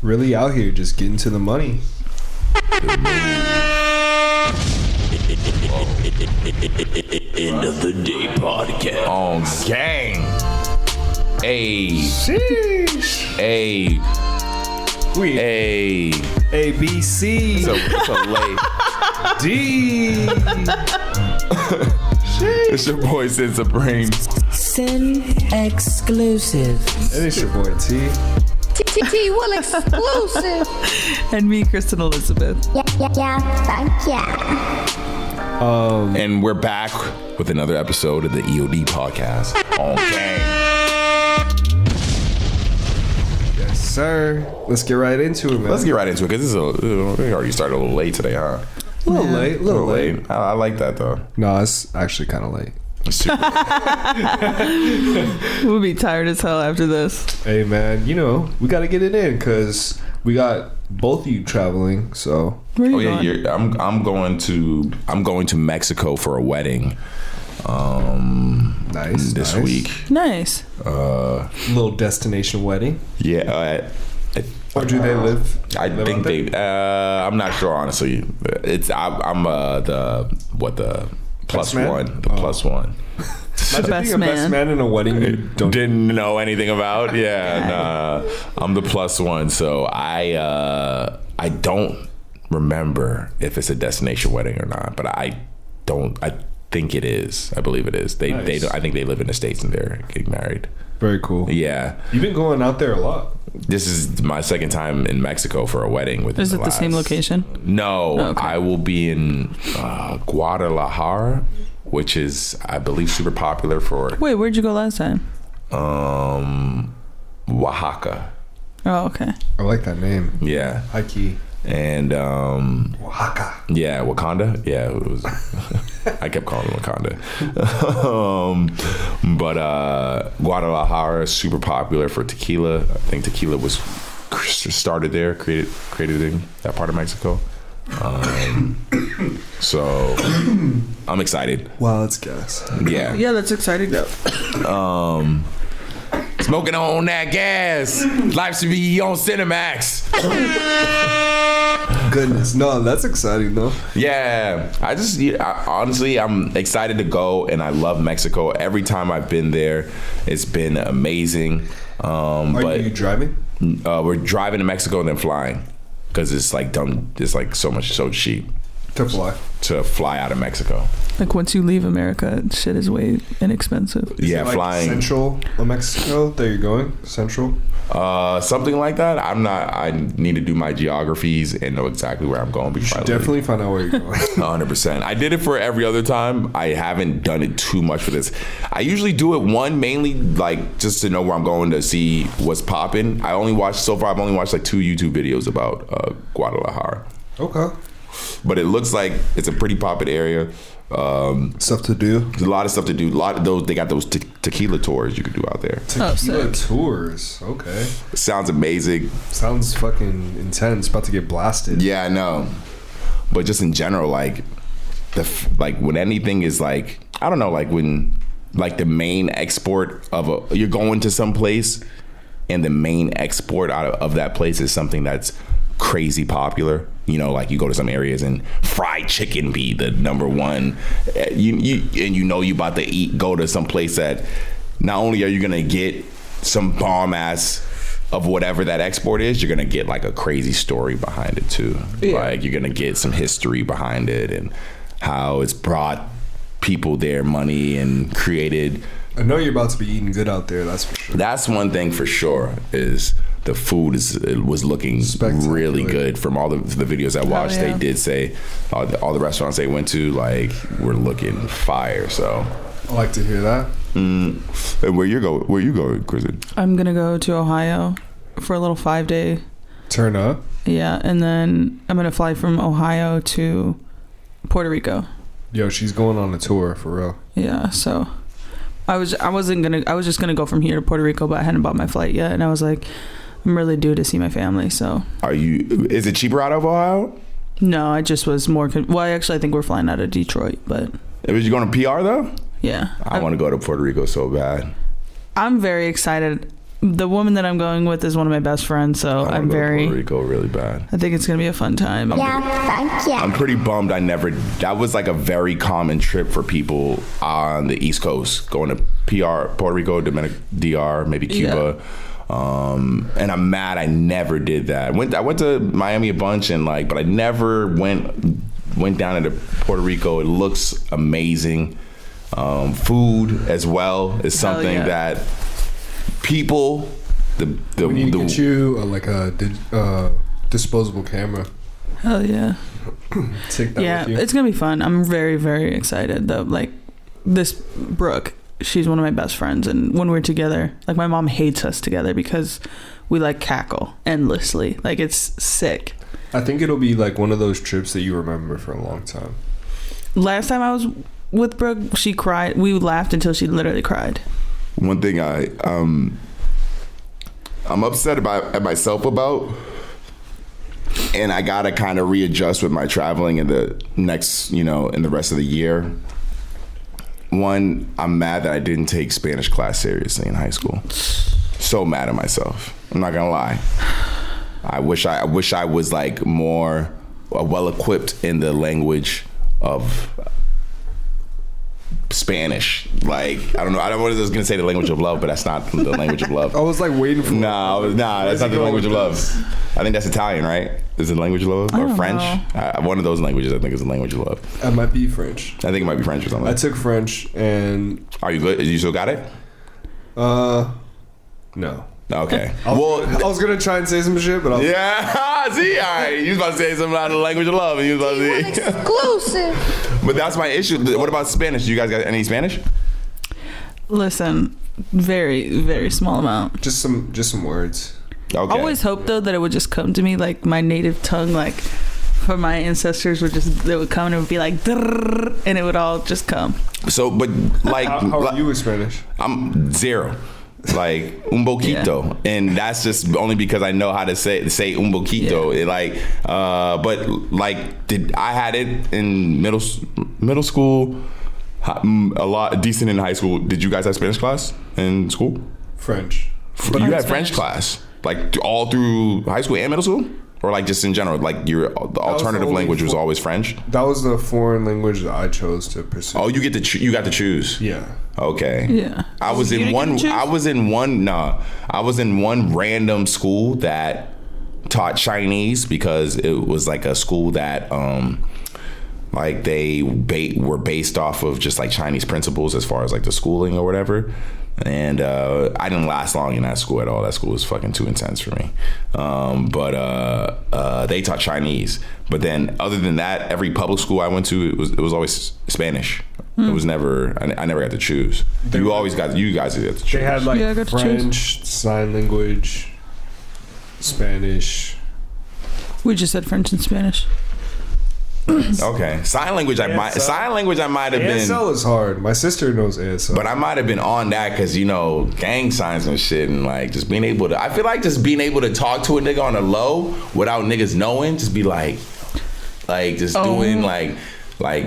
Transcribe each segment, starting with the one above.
Really out here just getting to the money. End of the day podcast. On gang. A. B, C. It's a late. D. It's your boy Sin Supreme. Sin exclusive. And it's your boy T. T will exclusive. And me, Kristen Elizabeth. Yeah. And we're back with another episode of the EOD podcast. On gang. Yes, sir. Let's get right into it, man. Let's get right into it because we already started a little late today, huh? A little late. I like that though. No, it's actually kind of late. We'll be tired as hell after this. Hey, man, you know, we got to get it in because we got both of you traveling, so. Where are you going? I'm going to Mexico for a wedding. Nice. This week. Nice. Little destination wedding. Yeah. Where do they live? I think they. I'm not sure, honestly. I'm the plus best one. Man? The plus one. Imagine best being a best man in a wedding you didn't know anything about. Yeah, nah, I'm the plus one. So I don't remember if it's a destination wedding or not, but I think it is. I believe it is. Nice. I think they live in the States and they're getting married. Very cool. Yeah. You've been going out there a lot. This is my second time in Mexico for a wedding. Is it the same location? No, okay. I will be in Guadalajara, which is, I believe, super popular for. Wait, where'd you go last time? Oaxaca. Oh, okay. I like that name. Yeah. High key. And Oaxaca. Yeah, Wakanda. Yeah, it was. I kept calling it Wakanda. But Guadalajara is super popular for tequila. I think tequila was started there, created in that part of Mexico. So I'm excited. Wow, let's guess. Yeah. Yeah, that's exciting though. Smoking on that gas. Life should be on Cinemax. Goodness, no, that's exciting though. Yeah, honestly, I'm excited to go, and I love Mexico. Every time I've been there, it's been amazing. Are you driving? We're driving to Mexico and then flying because it's like done. It's like so cheap to fly out of Mexico. Like once you leave America, shit is way inexpensive. Is it like flying Central of Mexico. There you're going, Central. Something like that. I need to do my geographies and know exactly where I'm going. You should definitely find out where you're going. 100%. I did it for every other time. I haven't done it too much for this. I usually do it mainly like just to know where I'm going to see what's popping. I've only watched like 2 YouTube videos about Guadalajara. Okay. But it looks like it's a pretty poppin' area. Stuff to do. There's a lot of stuff to do. A lot of those. They got those tequila tours you could do out there. Tequila tours. Okay. Sounds amazing. Sounds fucking intense. About to get blasted. Yeah, I know. But just in general, like when anything is like, I don't know, like when like the main export of you're going to some place and the main export out of that place is something that's crazy popular. You know, like you go to some areas and fried chicken be the number one. You about to go to some place that not only are you gonna get some bomb ass of whatever that export is, you're gonna get like a crazy story behind it too. Yeah. Like you're gonna get some history behind it and how it's brought people their money and created. I know you're about to be eating good out there. That's for sure. That's one thing for sure is. The food was looking really good from all the videos I watched. Yeah. They did say all the restaurants they went to were looking fire. So I like to hear that. And where you going, Kristen? I'm gonna go to Ohio for a little 5-day turn up. Yeah, and then I'm gonna fly from Ohio to Puerto Rico. Yo, she's going on a tour for real. Yeah, so I was just gonna go from here to Puerto Rico, but I hadn't bought my flight yet, and I was like, I'm really due to see my family, so. Is it cheaper out of Ohio? No, I just was more, I think we're flying out of Detroit, but. Was you going to PR though? Yeah. I want to go to Puerto Rico so bad. I'm very excited. the woman that I'm going with is one of my best friends, so I I'm wanna go to very. Puerto Rico really bad. I think it's gonna be a fun time. I'm pretty bummed. That was like a very common trip for people on the East Coast, going to Puerto Rico, DR, maybe Cuba. And I'm mad I never did that. I went to Miami a bunch but I never went down into Puerto Rico. It looks amazing. Food as well is something that people we need to get you a disposable camera. Hell yeah. Take that with you. It's gonna be fun. I'm very, very excited though. Like this Brooke, she's one of my best friends, and when we're together, like my mom hates us together because we like cackle endlessly. Like it's sick. I think it'll be like one of those trips that you remember for a long time. Last time I was with Brooke, she cried. We laughed until she literally cried. One thing I'm upset at myself about, and I gotta kind of readjust with my traveling in the next, in the rest of the year. One, I'm mad that I didn't take Spanish class seriously in high school. So mad at myself. I'm not gonna lie. I wish I was like more well equipped in the language of Spanish. Like, I don't know. I was gonna say the language of love, but that's not the language of love. I was like waiting for Nah, that's not the language of love. I think that's Italian, right? Is it the language of love or French? One of those languages I think is the language of love. It might be French. I think it might be French or something. I took French and. Are you good? You still got it? No. Okay. I was gonna try and say some shit, but see, all right. You was about to say something out of the language of love, and you was about to say Exclusive. But that's my issue. What about Spanish? Do you guys got any Spanish? Listen, very, very small amount. Just some words. Okay. I always hope though that it would just come to me like my native tongue, like for my ancestors they would come and it would be like, "Drrrr," and it would all just come. So, but like, how are you with Spanish? I'm zero. Like un poquito, and that's just only because I know how to say un poquito. But I had it in middle school, a lot decent in high school. Did you guys have Spanish class in school? French. You had French class like all through high school and middle school, or like just in general, like the alternative language was always French. That was the foreign language that I chose to pursue. Oh, you got to choose. Yeah. Okay. Yeah. I was in one random school that taught Chinese because it was like a school that like they were based off of just like Chinese principles as far as like the schooling or whatever. And I didn't last long in that school at all. That school was fucking too intense for me. But they taught Chinese. But then other than that, every public school I went to, it was always Spanish. It was never. I never got to choose. You guys got to choose. They had like French, sign language, Spanish. We just said French and Spanish. Okay, sign language. I might have been. ASL is hard. My sister knows ASL, but I might have been on that because gang signs and shit, and like just being able to. I feel like just being able to talk to a nigga on a low without niggas knowing, just be like just doing like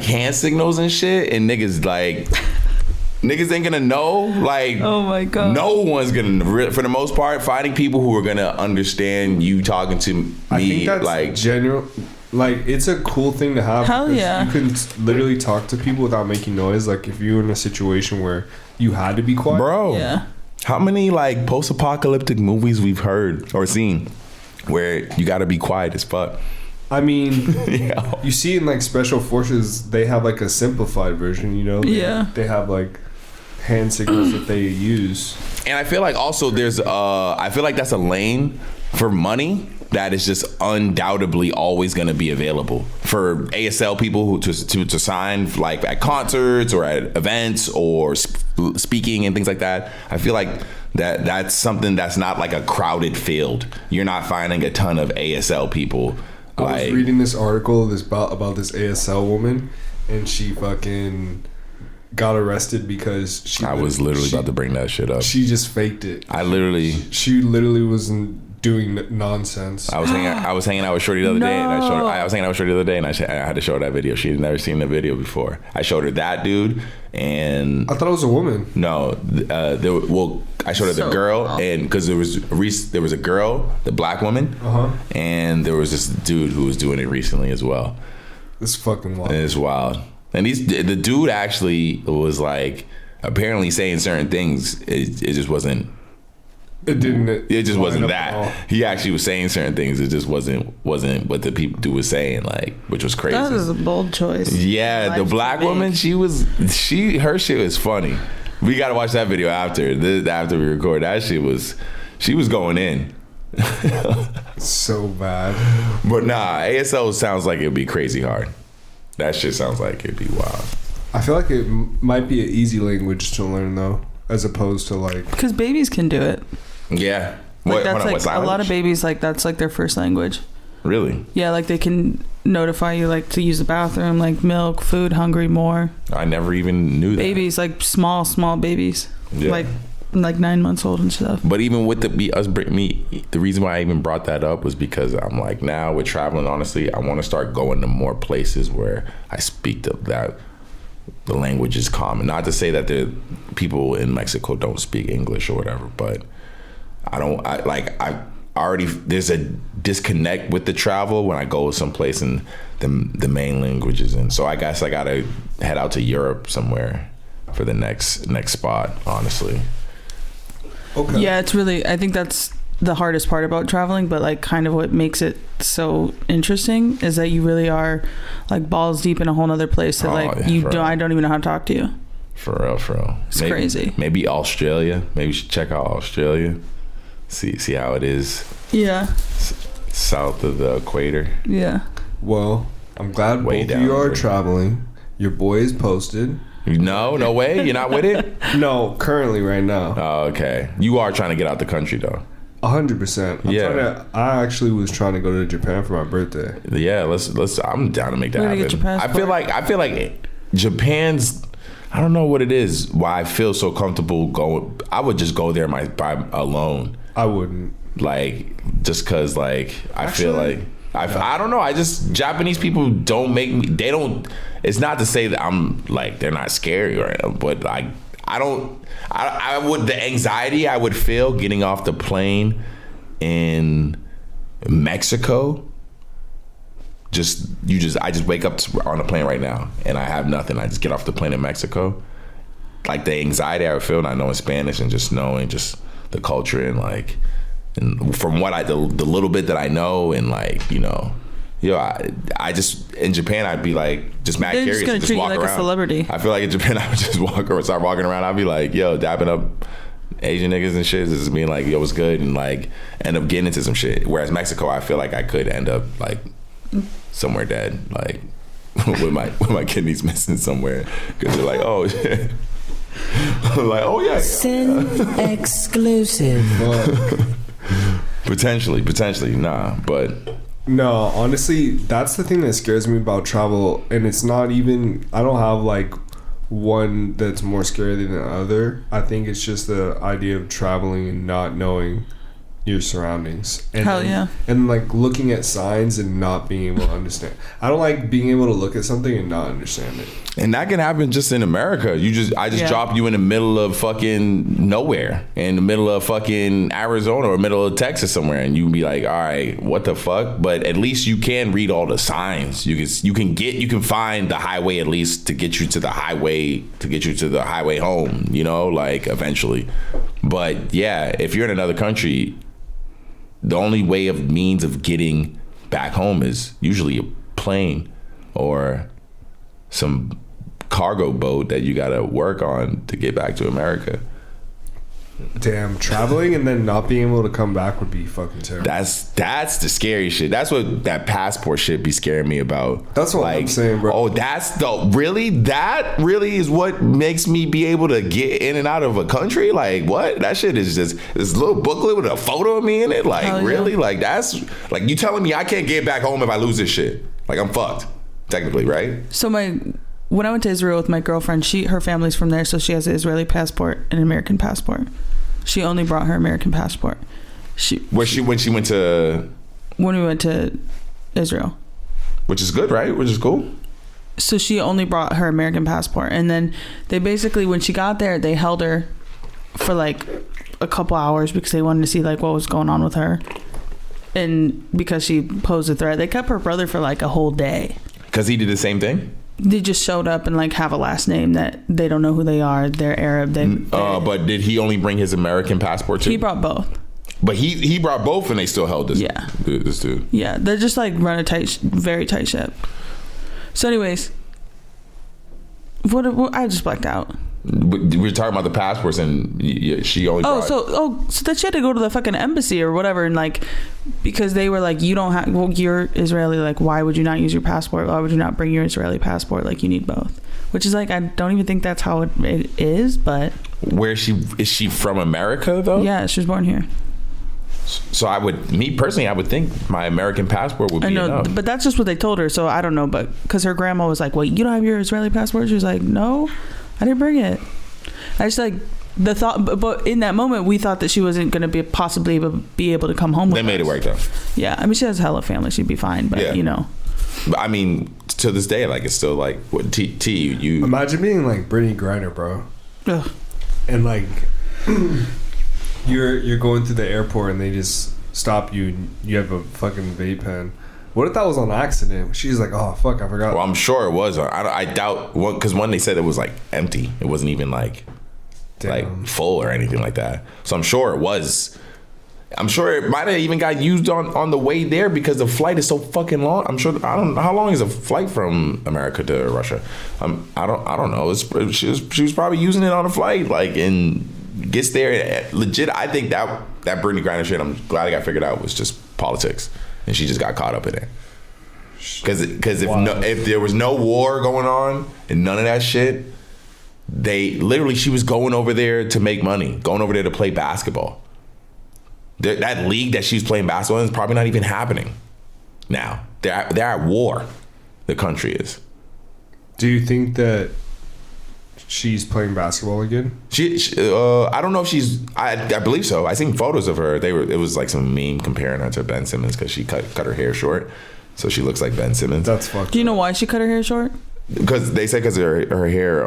hand signals and shit, and niggas ain't gonna know. Like, oh my god, no one's gonna. For the most part, finding people who are gonna understand you talking to me. I think that's like general. Like, it's a cool thing to have. Hell yeah. You can literally talk to people without making noise. Like, if you're in a situation where you had to be quiet. Bro. Yeah. How many, like, post-apocalyptic movies we've heard or seen where you gotta be quiet as fuck? I mean, you see in, like, Special Forces, they have, like, a simplified version, They have, like, hand signals that they use. And I feel like also I feel like that's a lane for money that is just undoubtedly always going to be available for ASL people who to sign like at concerts or at events or speaking and things like that. I feel like that's something that's not like a crowded field. You're not finding a ton of ASL people. I was reading this article about this ASL woman, and she fucking got arrested because I was literally about to bring that shit up. She just faked it. She literally was doing nonsense. I was hanging out with Shorty the other day, and I was hanging out with Shorty the other day, and I had to show her that video. She had never seen the video before. I showed her that dude, and I thought it was a woman. No, I showed her the girl, and because there was a girl, the black woman, and there was this dude who was doing it recently as well. It's fucking wild. It's wild, and the dude actually was like apparently saying certain things. It just wasn't. It just wasn't that. He actually was saying certain things. It just wasn't what the dude was saying, like, which was crazy. That was a bold choice. Yeah, the black woman, her shit was funny. We got to watch that video after we record. That shit she was going in. So bad. But nah, ASL sounds like it'd be crazy hard. That shit sounds like it'd be wild. I feel like it might be an easy language to learn though, as opposed to like, because babies can do it. Yeah. Like that's like a lot of babies, like that's like their first language. Really? Yeah, like they can notify you like to use the bathroom, like milk, food, hungry, more. I never even knew that. Babies, like small babies. Yeah. Like 9 months old and stuff. But even with the reason why I even brought that up was because I'm like, now with traveling, honestly, I want to start going to more places where I speak the language is common. Not to say that the people in Mexico don't speak English or whatever, but there's a disconnect with the travel when I go someplace and the main languages, and so I guess I gotta head out to Europe somewhere for the next spot, honestly. Okay. Yeah, it's really, I think that's the hardest part about traveling, but like kind of what makes it so interesting is that you really are like balls deep in a whole nother place that I don't even know how to talk to you. For real. It's crazy. Maybe Australia. Maybe we should check out Australia. See how it is. Yeah. South of the equator. Yeah. Well, I'm glad both of you are traveling. Your boy is posted. No way. You're not with it? No, currently right now. Oh, okay. You are trying to get out the country though. 100%. I actually was trying to go to Japan for my birthday. Yeah, let's. I'm down to make that happen. I feel like Japan's. I don't know what it is. Why I feel so comfortable going. I would just go there by alone. I wouldn't. Like just cause like I feel like I don't know. I just Japanese people don't make me. They don't. It's not to say that I'm like they're not scary or but like I don't. I would the anxiety I would feel getting off the plane in Mexico. I just wake up on a plane right now and I have nothing. I just get off the plane in Mexico. Like the anxiety I would feel not knowing Spanish and just knowing just the culture and like and from what the little bit that I know and like I just in Japan I'd be like just mad curious and just walk around. Like a celebrity. I feel like in Japan I would just start walking around. I'd be like, yo, dapping up Asian niggas and shit, just being like, yo, what's good, and like end up getting into some shit. Whereas Mexico, I feel like I could end up like somewhere dead, like with my kidneys missing somewhere because they're like, oh shit. Like, oh yeah. Sin exclusive. Potentially, nah, but. No, honestly, that's the thing that scares me about travel, and it's not even. I don't have like one that's more scary than the other. I think it's just the idea of traveling and not knowing your surroundings. And, hell yeah. And like looking at signs and not being able to understand. I don't like being able to look at something and not understand it. And that can happen just in America. I just drop you in the middle of fucking nowhere, in the middle of fucking Arizona or middle of Texas somewhere, and you can be like, all right, what the fuck? But at least you can read all the signs. You can find the highway at least to get you to the highway home, like eventually. But yeah, if you're in another country, the only means of getting back home is usually a plane or some cargo boat that you gotta work on to get back to America. Damn, traveling and then not being able to come back would be fucking terrible. That's the scary shit. That's what that passport shit be scaring me about. That's what I'm saying, bro. Oh, that really is what makes me be able to get in and out of a country? Like, what? That shit is just this little booklet with a photo of me in it? Like, yeah. Really? Like, that's like you telling me I can't get back home if I lose this shit. Like, I'm fucked. Technically, right? So when I went to Israel with my girlfriend, her family's from there, so she has an Israeli passport and an American passport. She only brought her American passport. when she went to when we went to Israel. Which is good, right? Which is cool. So she only brought her American passport, and then they basically, when she got there, they held her for like a couple hours because they wanted to see like what was going on with her, and because she posed a threat, they kept her brother for like a whole day. Because he did the same thing. They just showed up and like have a last name that they don't know who they are. They're Arab. But did he only bring his American passport too? He brought both. But he brought both, and they still held this. Yeah. This dude. Yeah, they're just like run a very tight ship. So, anyways, what I just blacked out. But we were talking about the passports, and she only. So that she had to go to the fucking embassy or whatever, and like, because they were like, you don't have. Well, you're Israeli. Like, why would you not use your passport? Why would you not bring your Israeli passport? Like, you need both. Which is like, I don't even think that's how it is. But where is she from America though? Yeah, she was born here. So I would think my American passport would be enough. But that's just what they told her. So I don't know, but because her grandma was like, "Wait, you don't have your Israeli passport?" She was like, "No, I didn't bring it." I just like the thought, but in that moment, we thought that she wasn't going to possibly be able to come home. They made it work though. Yeah, I mean, she has hella family; she'd be fine. But you know, but I mean, to this day, like it's still like what you imagine being like Brittany Griner, bro. Ugh. And like. You're going through the airport and they just stop you and you have a fucking vape pen. What if that was on accident? She's like, oh fuck, I forgot. Well, I'm sure it was. I doubt, because when they said it was like empty, it wasn't even like full or anything like that. So I'm sure it was. I'm sure it might have even got used on the way there because the flight is so fucking long. I'm sure. I don't know how long is a flight from America to Russia. I don't know. She was probably using it on a flight, like in. Gets there legit. I think that Brittany Griner shit, I'm glad I got figured out, was just politics, and she just got caught up in it. Because if there was no war going on and none of that shit, she was going over there to make money, going over there to play basketball. That league that she's playing basketball in is probably not even happening now. They're at war. The country is. Do you think that she's playing basketball again? I don't know if she's. I believe so. I seen photos of her. It was like some meme comparing her to Ben Simmons because she cut her hair short, so she looks like Ben Simmons. That's fucked. Do you know why she cut her hair short? Because they said her hair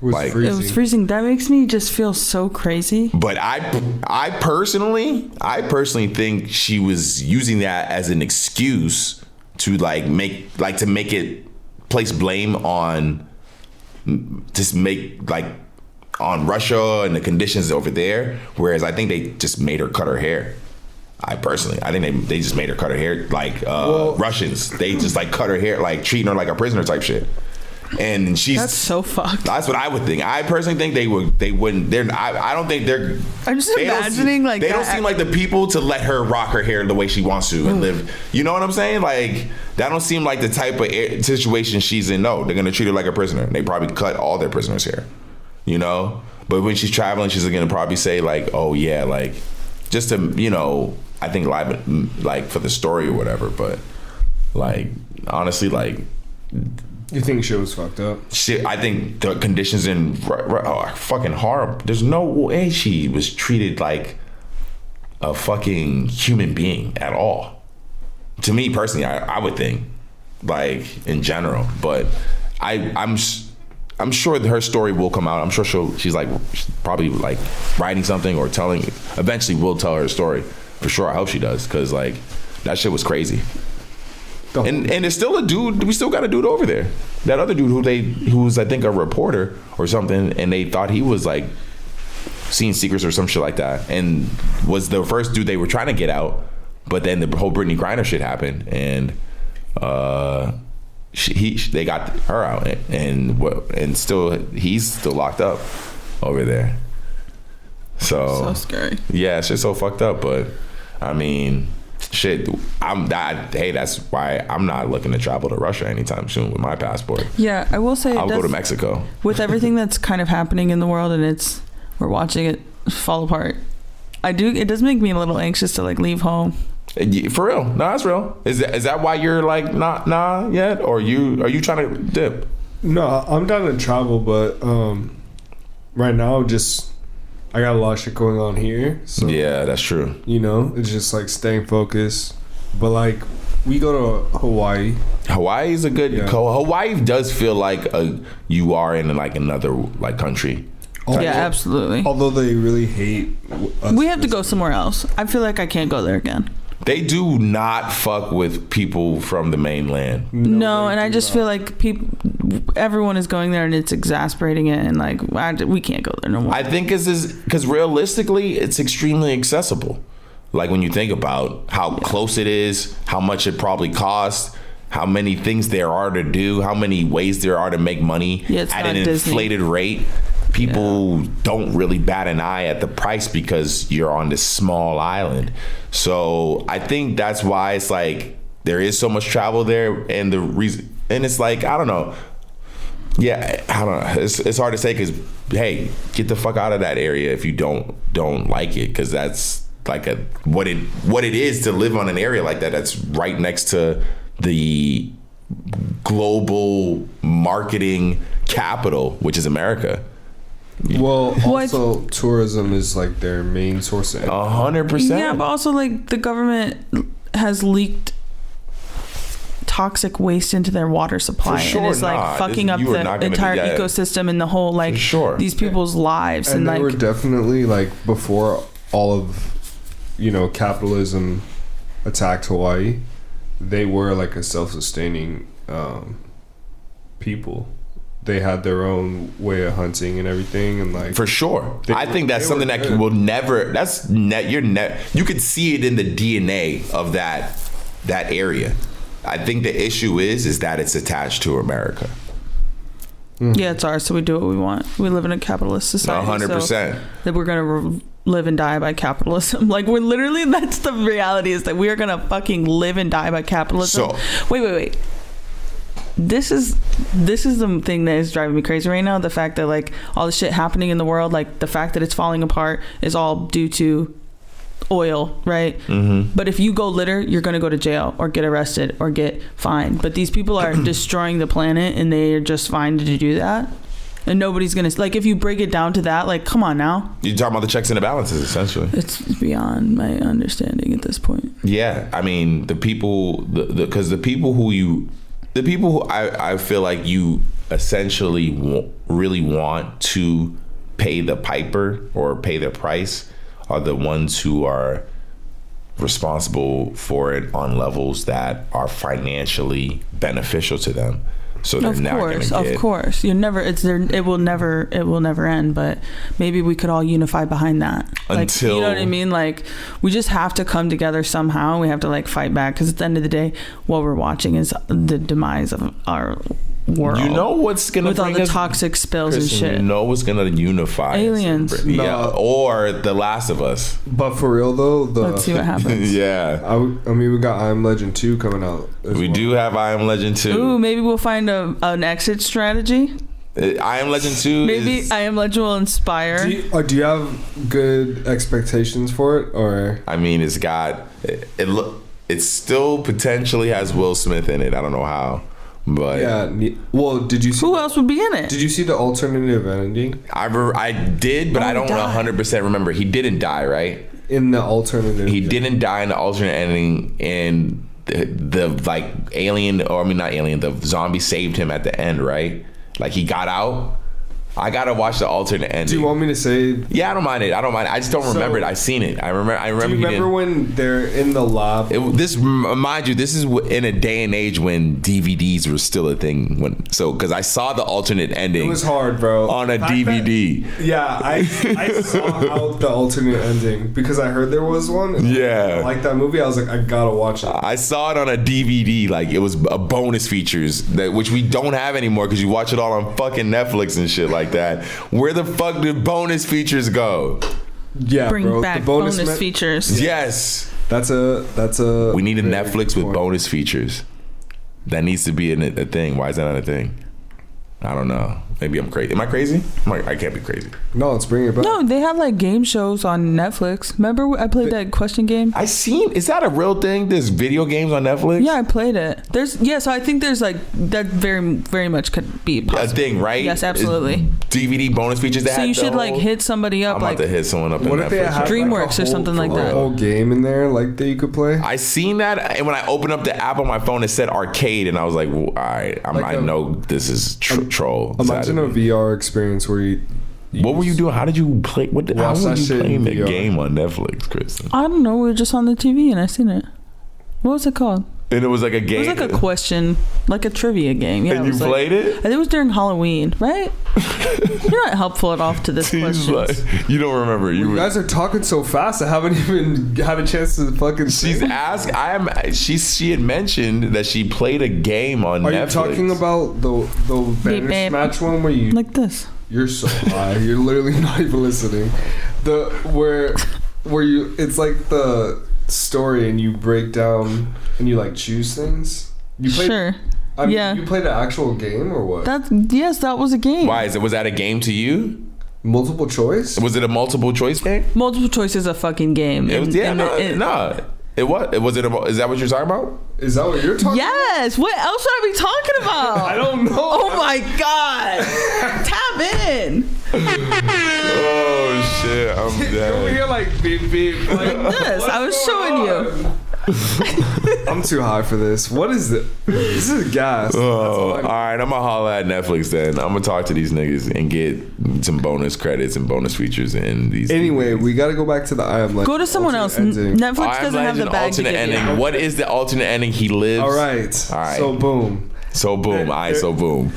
was freezing. It was freezing. That makes me just feel so crazy. But I personally think she was using that as an excuse to make it place blame on. Just make on Russia and the conditions over there, whereas I think they just made her cut her hair. I think they just made her cut her hair like Russians. They just cut her hair, treating her like a prisoner type shit. And that's so fucked. That's what I would think. I personally think they wouldn't. I don't think they're. I'm just imagining they don't seem like the people to let her rock her hair the way she wants to and live. You know what I'm saying? That don't seem like the type of situation she's in. No, they're gonna treat her like a prisoner. They probably cut all their prisoners' hair. You know, but when she's traveling, she's gonna probably say oh yeah, just to I think for the story or whatever. But honestly, you think shit was fucked up? Shit, I think the conditions in are fucking horrible. There's no way she was treated like a fucking human being at all. To me personally, I would think, in general. But I'm sure her story will come out. I'm sure she's probably writing something or telling. Eventually, we'll tell her story for sure. I hope she does, because that shit was crazy. And there's still a dude. We still got a dude over there. That other dude who's I think a reporter or something, and they thought he was seeing secrets or some shit like that, and was the first dude they were trying to get out. But then the whole Brittany Griner shit happened, and they got her out, and still he's still locked up over there. So scary. Yeah, it's just so fucked up. But I mean. Shit, that's why I'm not looking to travel to Russia anytime soon with my passport. Yeah, I will say I'll go to Mexico. With everything that's kind of happening in the world, and we're watching it fall apart. It does make me a little anxious to leave home. For real? No, that's real. Is that why you're not yet, or are you trying to dip? No, I'm down to travel, but right now just I got a lot of shit going on here. So Yeah, that's true. you know, it's just like staying focused. But like, we go to Hawaii. Hawaii is a good. Yeah. Hawaii does feel like you are in like another like country. Yeah, absolutely. Although they really hate us. We have to go somewhere else. I feel like I can't go there again. They do not fuck with people from the mainland. No, and I just feel like everyone is going there and it's exasperating it, and like we can't go there no more. I think because realistically, it's extremely accessible. Like when you think about how close it is, how much it probably costs, how many things there are to do, how many ways there are to make money at an inflated rate. People don't really bat an eye at the price because you're on this small island. So I think that's why it's like there is so much travel there, and the reason, and it's like I don't know. Yeah, I don't know. It's hard to say because hey, get the fuck out of that area if you don't like it, because that's like what it is to live on an area like that. That's right next to the global marketing capital, which is America. Well, also tourism is like their main source of income. 100%. Yeah, but also like the government has leaked toxic waste into their water supply, sure, and it's like fucking up the entire ecosystem and the whole like these people's lives. And like they were definitely like before all of capitalism attacked Hawaii, they were like a self-sustaining people. They had their own way of hunting and everything, and like for sure. I think that's something that will never. You could see it in the DNA of that area. I think the issue is that it's attached to America. Yeah, it's ours, so we do what we want. We live in a capitalist society. 100%. So that we're gonna live and die by capitalism. Like we're literally, that's the reality, is that we are gonna fucking live and die by capitalism. So wait. This is the thing that is driving me crazy right now. The fact that like all the shit happening in the world, like the fact that it's falling apart is all due to oil, right? Mm-hmm. But if you go litter, you're going to go to jail or get arrested or get fined. But these people are destroying the planet, and they are just fine to do that. And nobody's going to, like, if you break it down to that, like, come on now. You're talking about the checks and the balances, essentially. It's beyond my understanding at this point. Yeah, I mean, the people who I feel like you essentially really want to pay the piper or pay the price are the ones who are responsible for it on levels that are financially beneficial to them. So they're not going to get. Of course, you never. It will never end. But maybe we could all unify behind that. Until, you know what I mean? Like we just have to come together somehow. We have to like fight back, because at the end of the day, what we're watching is the demise of our world. You know what's gonna with all the toxic spills and shit. You know what's gonna unify aliens. Yeah, or The Last of Us. But for real though, let's see what happens. Yeah, I mean, we got I Am Legend 2 coming out. We do have I Am Legend 2. Ooh, maybe we'll find an exit strategy. I Am Legend 2. Maybe I Am Legend will inspire. Do you have good expectations for it, or? I mean, it's got it still potentially has Will Smith in it. I don't know how. But yeah, well, did you see who else would be in it? Did you see the alternative ending? I did, but I don't 100% remember. He didn't die, right? In the alternative, he didn't die in the alternate ending, and the like alien, or I mean not alien, the zombie saved him at the end, right? Like he got out. I gotta watch the alternate ending. Do you want me to say? Yeah, I don't mind it. I just don't remember it. I've seen it. I remember. Do you remember when they're in the lab? Mind you, this is in a day and age when DVDs were still a thing. Because I saw the alternate ending. It was hard, bro. On a DVD. I saw out the alternate ending because I heard there was one. And I liked that movie. I was like, I gotta watch it. I saw it on a DVD. Like it was a bonus features which we don't have anymore because you watch it all on fucking Netflix and shit like that. Where the fuck did bonus features go? Yeah, bring back the bonus features. Yes, that's a. We need a Netflix with bonus features. That needs to be a thing. Why is that not a thing? I don't know. Maybe I'm crazy. Am I crazy? I can't be crazy. No, let's bring it back. No, they have like game shows on Netflix. Remember I played that question game? Is that a real thing? There's video games on Netflix? Yeah, I played it. So I think there's like, that very, very much could be possible. A thing, right? Yes, absolutely. DVD bonus features that So you should like hit somebody up. I'm like about to hit someone up in What if they Netflix. had DreamWorks or something like that. A whole game in there like that you could play? I seen that, and when I opened up the app on my phone, it said arcade, and I was like, well, all right, I know this is troll. Imagine a VR experience where you what were you doing? How did you play? How were you playing the VR. game on Netflix, Kristen? I don't know. We were just on the TV and I seen it. What was it called? And it was like a game. It was like a question, like a trivia game. Yeah, and you played it? I think it was during Halloween, right? You're not helpful at all to this question. You don't remember. You guys are talking so fast. I haven't even had a chance to fucking. She's asked. She had mentioned that she played a game on Netflix. Are you talking about the Bandersnatch one where you like this? You're so high. You're literally not even listening. Where you it's like the story and you break down and you like choose things. You played, sure. I mean, you played an actual game or what? Yes, that was a game. Why was that a game to you? Multiple choice? Was it a multiple choice game? Multiple choice is a fucking game. It was. No. It was. Is that what you're talking about? Is that what you're talking about? Yes. What else should I be talking about? I don't know. Oh my god. Tap in. Oh shit! I'm dead. Over here like beep beep. Like this. I was showing you. I'm too high for this. What is it? This is gas. All right, I'm gonna holler at Netflix then. I'm gonna talk to these niggas and get some bonus credits and bonus features in these. Anyway, we got to go back to the I Am Legend. Go to someone else. Netflix doesn't have the bag to give ending. you. What is the alternate ending? He lives. All right. So boom. So boom. So boom.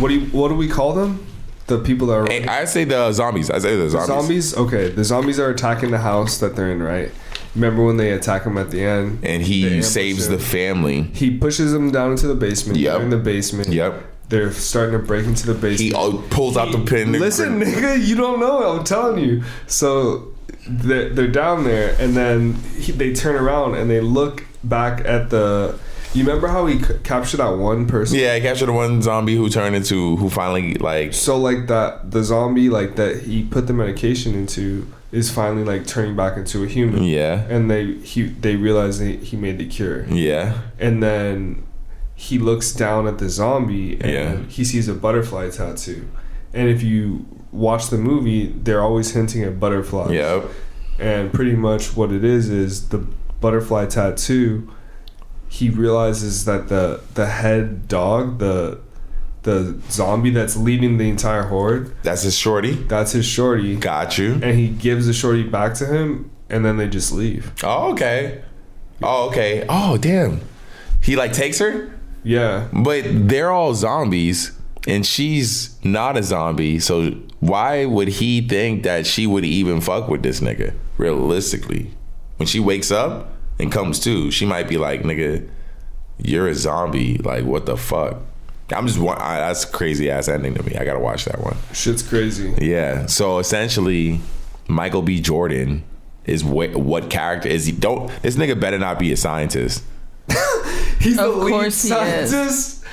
What do we call them? The people that are. I say the zombies. Zombies. Okay, the zombies are attacking the house that they're in, right? Remember when they attack him at the end? And he saves the family. He pushes them down into the basement. Yep. They're in the basement. Yep. They're starting to break into the basement. He pulls out the pin. Listen, nigga, you don't know. I'm telling you. So they're down there, and then they turn around and they look back at the. You remember how he captured that one person? Yeah, he captured the one zombie who finally like. So like the zombie like that he put the medication into is finally like turning back into a human. Yeah. And they realize he made the cure. Yeah. And then he looks down at the zombie and he sees a butterfly tattoo. And if you watch the movie, they're always hinting at butterflies. Yep. And pretty much what it is the butterfly tattoo. He realizes that the head dog, the zombie that's leading the entire horde. That's his shorty? That's his shorty. Got you. And he gives the shorty back to him, and then they just leave. Oh, okay. Oh, damn. He like takes her? Yeah. But they're all zombies, and she's not a zombie, so why would he think that she would even fuck with this nigga, realistically? When she wakes up and comes to, she might be like, nigga, you're a zombie. Like, what the fuck? That's a crazy ass ending to me. I gotta watch that one. Shit's crazy. Yeah. So essentially, Michael B. Jordan is what character is he? This nigga better not be a scientist. He's the lead scientist.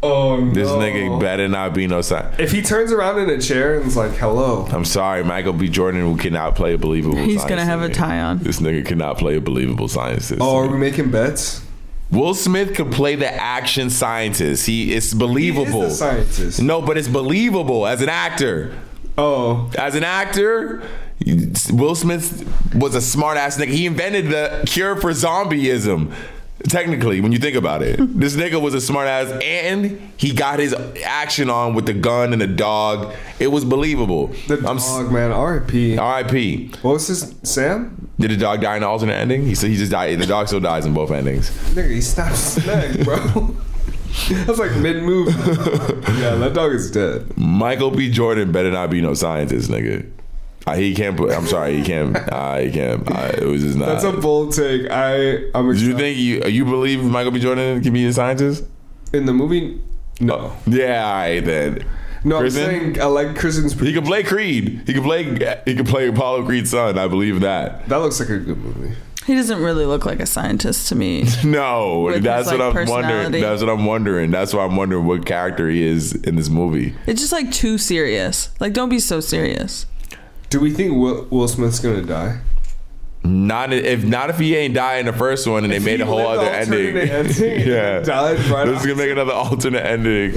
Oh no. This nigga better not be no scientist. If he turns around in a chair and is like, hello. I'm sorry, Michael B. Jordan, who cannot play a believable He's scientist. gonna have a tie on. This nigga cannot play a believable scientist. Oh, are we making bets? Will Smith could play the action scientist. It's believable. He is the scientist. No, but it's believable as an actor. Oh. As an actor, Will Smith was a smart ass nigga. He invented the cure for zombieism. Technically, when you think about it, this nigga was a smart ass, and he got his action on with the gun and the dog. It was believable. The dog, man. R.I.P. R.I.P. What was his Sam? Did the dog die in the alternate ending? He said he just died. The dog still dies in both endings. Nigga, he snaps his neck, bro. That's like mid-move. Yeah, that dog is dead. Michael B. Jordan better not be no scientist, nigga. He can't put. I'm sorry. He can't. He can't. It was just not. That's a bold take. I'm. Do you think you believe Michael B. Jordan can be a scientist in the movie? No. Yeah. All right then. No, Kristen? I'm saying I like Kristen's. He can play Creed. He can play Apollo Creed's son. I believe that. That looks like a good movie. He doesn't really look like a scientist to me. No, With that's his, what like, I'm wondering. personality. That's what I'm wondering. That's why I'm wondering what character he is in this movie. It's just like too serious. Like, don't be so serious. Do we think Will Smith's gonna die? Not if he ain't die in the first one and they made a whole other ending. Yeah, Died right this is gonna make another alternate ending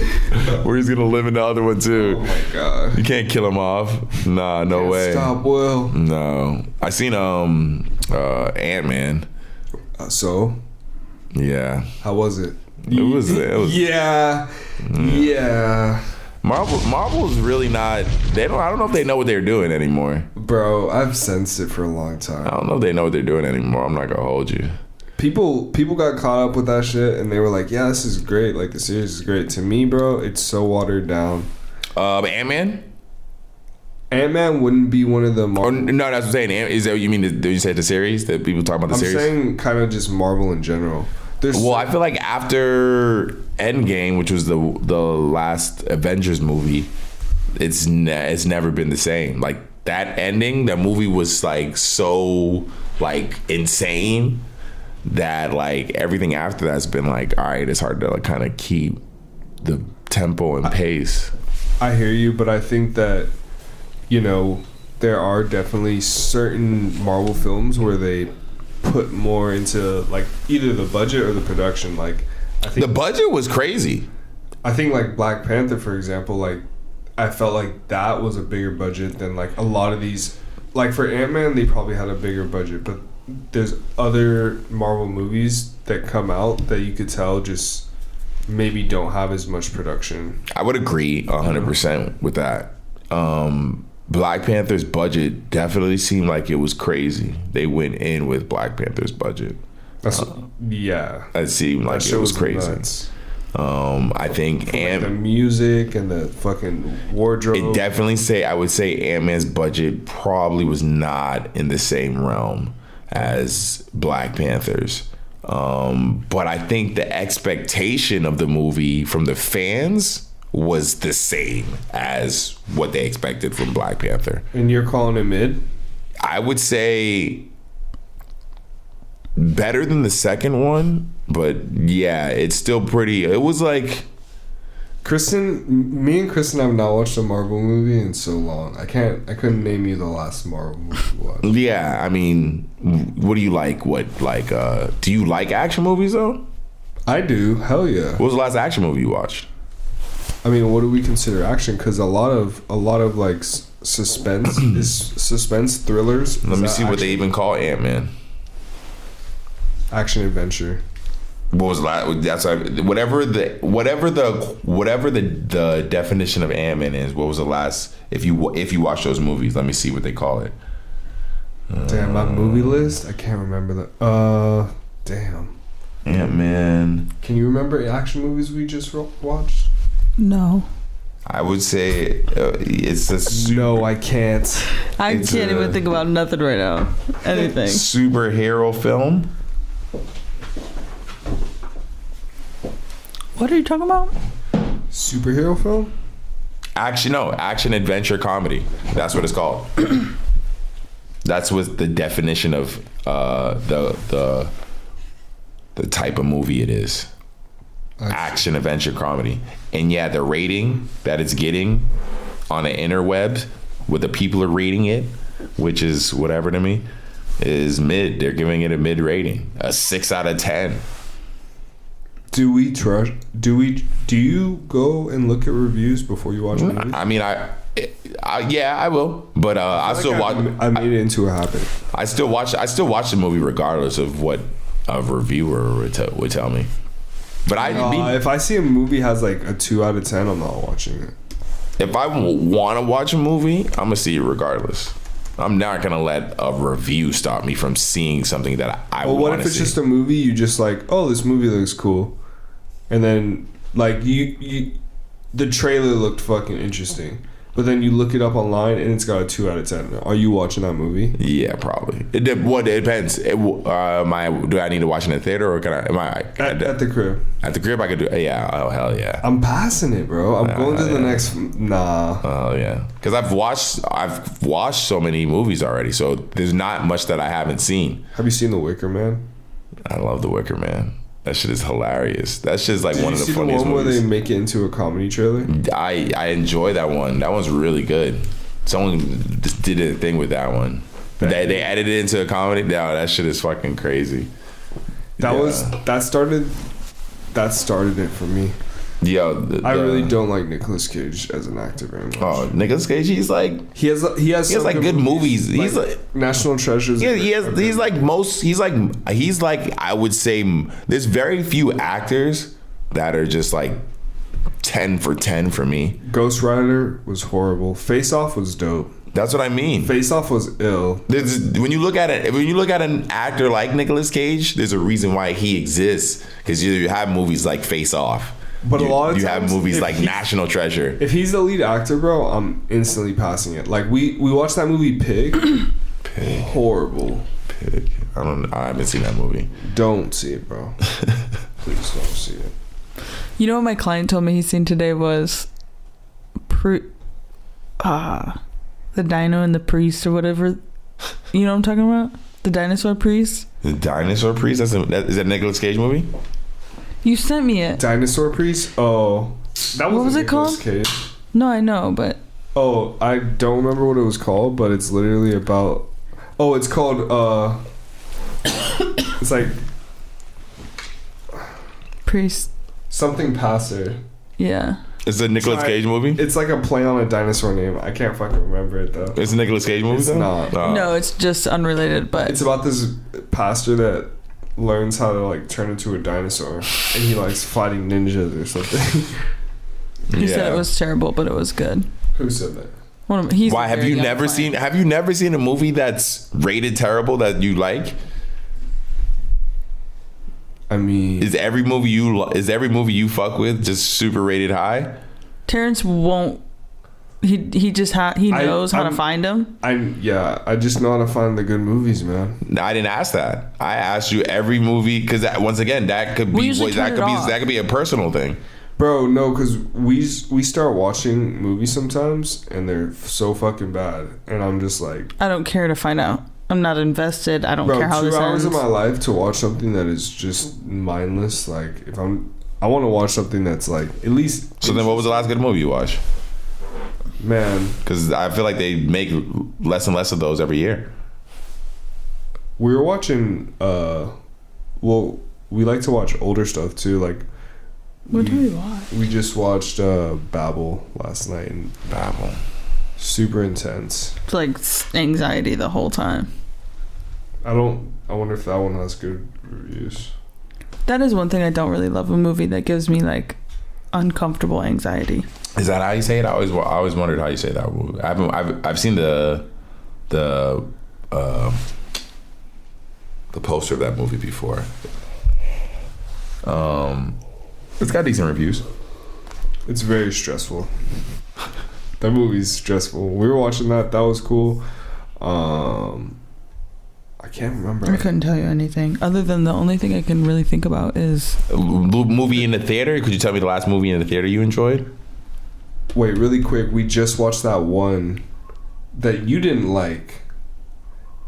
where he's gonna live in the other one too. Oh my god! You can't kill him off. Nah, no way. Stop, Will. No, I seen Ant-Man. So, Yeah, how was it? it was. Yeah. Marvel's really not. I don't know if they know what they're doing anymore. Bro, I've sensed it for a long I time. don't know if they know what they're doing anymore. I'm not gonna hold you. People got caught up with that shit and they were like, yeah, this is great. Like, the series is great. To me, bro, it's so watered down. Ant-Man? Ant-Man wouldn't be one of the Marvel. No, that's what I'm saying. Is that what you mean? Did you say the series? That people talk about the I'm series? saying kind of just Marvel in general. Well, I feel like after Endgame, which was the last Avengers movie, it's never been the same. Like, that ending, that movie was like so like insane that like everything after that's been like, all right, it's hard to like kind of keep the tempo and pace. I hear you, but I think that, you know, there are definitely certain Marvel films where they put more into like either the budget or the production. Like, I think The budget was crazy. I think like Black Panther, for example, like I felt like that was a bigger budget than like a lot of these. Like for Ant-Man, they probably had a bigger budget, but there's other Marvel movies that come out that you could tell just maybe don't have as much production. I would agree 100% with that. Black Panther's budget definitely seemed like it was crazy. They went in with Black Panther's budget. That's yeah. It seemed like That it was shit crazy. nuts. I think Like the music and the fucking wardrobe. I would say Ant-Man's budget probably was not in the same realm as Black Panther's. But I think the expectation of the movie from the fans was the same as what they expected from Black Panther. And you're calling it mid? I would say better than the second one, but yeah, it's still pretty. It was like Me and Kristen have not watched a Marvel movie in so long. I couldn't name you the last Marvel movie we watched. yeah. I mean, what do you like? Do you like action movies though? I do. Hell yeah. What was the last action movie you watched? I mean, what do we consider action? Because a lot of like suspense is suspense thrillers. Let me see what they even call Ant-Man. Action adventure. What was that? That's whatever the definition of Ant-Man is. What was the last? If you watch those movies, let me see what they call it. Damn, my movie list. I can't remember that. Damn. Ant-Man. Can you remember action movies we just watched? No. I would say it's a No, I can't. I It's can't a- even think about nothing right now. Anything. superhero film. What are you talking about? Superhero film? Action adventure comedy. That's what it's called. That's what the definition of the type of movie it is. Action adventure comedy. And yeah, the rating that it's getting on the interwebs, what the people are rating it, which is whatever to me, is mid. They're giving it a mid rating, a 6 out of 10. Do you go and look at reviews before you watch a movie? I mean, yeah, I will, but I still watch. I made it into a habit. I still watch the movie regardless of what a reviewer would tell me. But if I see a movie has like a 2 out of 10, I'm not watching it. if I want to watch a movie, I'm gonna see it regardless. I'm not gonna let a review stop me from seeing something that I want to see. Well, what if it's just a movie you just like, oh, this movie looks cool, and then like you the trailer looked fucking interesting, but then you look it up online and it's got a 2 out of 10. Are you watching that movie? Yeah, probably. It depends. Do I need to watch in the theater or can I? At the crib? At the crib, I could do. Yeah. Oh hell yeah. I'm passing it, bro. I'm going to the next. Nah. Oh yeah. Because I've watched so many movies already, so there's not much that I haven't seen. Have you seen The Wicker Man? I love The Wicker Man. That shit is hilarious. That shit's like one of the funniest movies. Did you see the one where they make it into a comedy trailer? I enjoy that one. That one's really good. Someone just did a thing with that one. They edited it into a comedy. No, that shit is fucking crazy. That started it for me. Yo, I really don't like Nicolas Cage as an actor very much. Oh, Nicolas Cage, he has like good movies. He's like National Treasures. Yeah, he's like I would say there's very few actors that are just like 10 for 10 for me. Ghost Rider was horrible. Face Off was dope. That's what I mean. Face Off was ill. When you look at an actor like Nicolas Cage, there's a reason why he exists, because you have movies like Face Off. But a lot of times, have movies like National Treasure. If he's the lead actor, bro, I'm instantly passing it. Like we watched that movie Pig. Pig. Horrible. Pig. I haven't seen that movie. Don't see it, bro. Please don't see it. You know what my client told me he's seen today was the Dino and the Priest or whatever. You know what I'm talking about? The Dinosaur Priest. The Dinosaur Priest? Is that a Nicolas Cage movie? You sent me it. Dinosaur Priest? Oh. What was it called? Cage. No, I know, but... Oh, I don't remember what it was called, but it's literally about... Oh, it's called, it's like... Priest. Something Passer. Yeah. It's a Nicolas Cage movie? It's like a play on a dinosaur name. I can't fucking remember it, though. It's a Nicolas Cage movie, though? Not. No, it's just unrelated, but... It's about this pastor that learns how to like turn into a dinosaur, and he likes fighting ninjas or something. He said it was terrible, but it was good. Who said that? Why have you never seen a movie that's rated terrible that you like? I mean, is every movie you fuck with just super rated high? Terrence won't. He knows how to find them. I just know how to find the good movies, man. No, I didn't ask that. I asked you every movie, because once again, that could be a personal thing. Bro, no, because we start watching movies sometimes and they're so fucking bad, and I'm just like, I don't care to find out. I'm not invested. I don't care how this ends. 2 hours of my life to watch something that is just mindless. Like I want to watch something that's like at least. So then, what was the last good movie you watched? Man, because I feel like they make less and less of those every year. We were watching. We like to watch older stuff too. Like, what do we watch? We just watched Babel last night. And Babel, super intense. It's like anxiety the whole time. I wonder if that one has good reviews. That is one thing I don't really love a movie that gives me like uncomfortable anxiety. Is that how you say it? I always wondered how you say that movie. I've seen the poster of that movie before. It's got decent reviews. It's very stressful. That movie's stressful. We were watching that. That was cool. I can't remember. I couldn't tell you anything other than the only thing I can really think about is movie in the theater. Could you tell me the last movie in the theater you enjoyed? Wait, really quick. We just watched that one that you didn't like.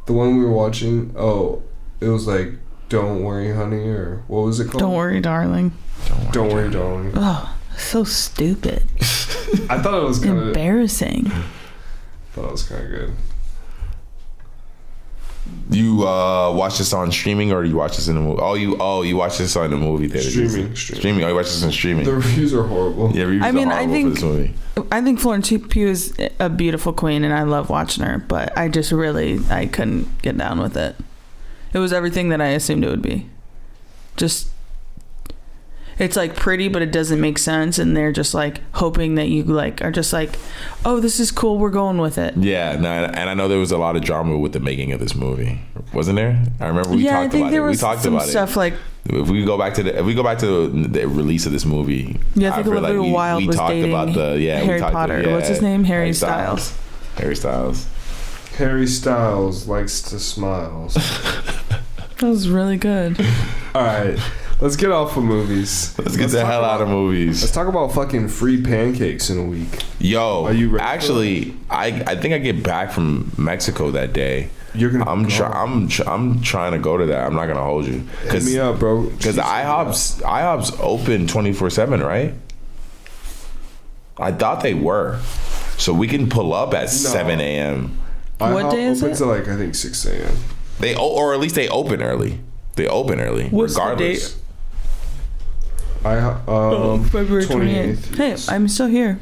The one we were watching. Oh, it was like Don't Worry, Honey, or what was it called? Don't Worry, Darling. Don't worry, darling. Oh, so stupid. I thought it was kind of embarrassing. Thought it was kind of good. You watch this on streaming, or you watch this in the movie? You watch this on the movie theater? Streaming. Oh, you watch this on streaming. The reviews are horrible. Yeah, reviews are horrible for this movie. I think Florence Pugh is a beautiful queen, and I love watching her. But I couldn't get down with it. It was everything that I assumed it would be. Just. It's like pretty, but it doesn't make sense, and they're just like hoping that you like are just like, oh, this is cool, we're going with it. Yeah, no, and I know there was a lot of drama with the making of this movie, wasn't there? I remember we talked about it. We talked about stuff it. like If we go back to the release of this movie, Yeah, I think Olivia Wilde was dating Harry Potter. What's his name? Harry Styles. Harry Styles. Harry Styles likes to smile. That was really good. All right, let's get off of movies. Let's get the hell out of movies. Let's talk about fucking free pancakes in a week. Yo, are you ready? Actually, I think I get back from Mexico that day. You're gonna. I'm trying to go to that. I'm not gonna hold you. Hit me up, bro. Because IHOP's open 24/7, right? I thought they were, so we can pull up at 7 a.m. What day is it? Opens at like I think 6 a.m. Or at least they open early. They open early, What's regardless. The date? February 28th. Hey, I'm still here.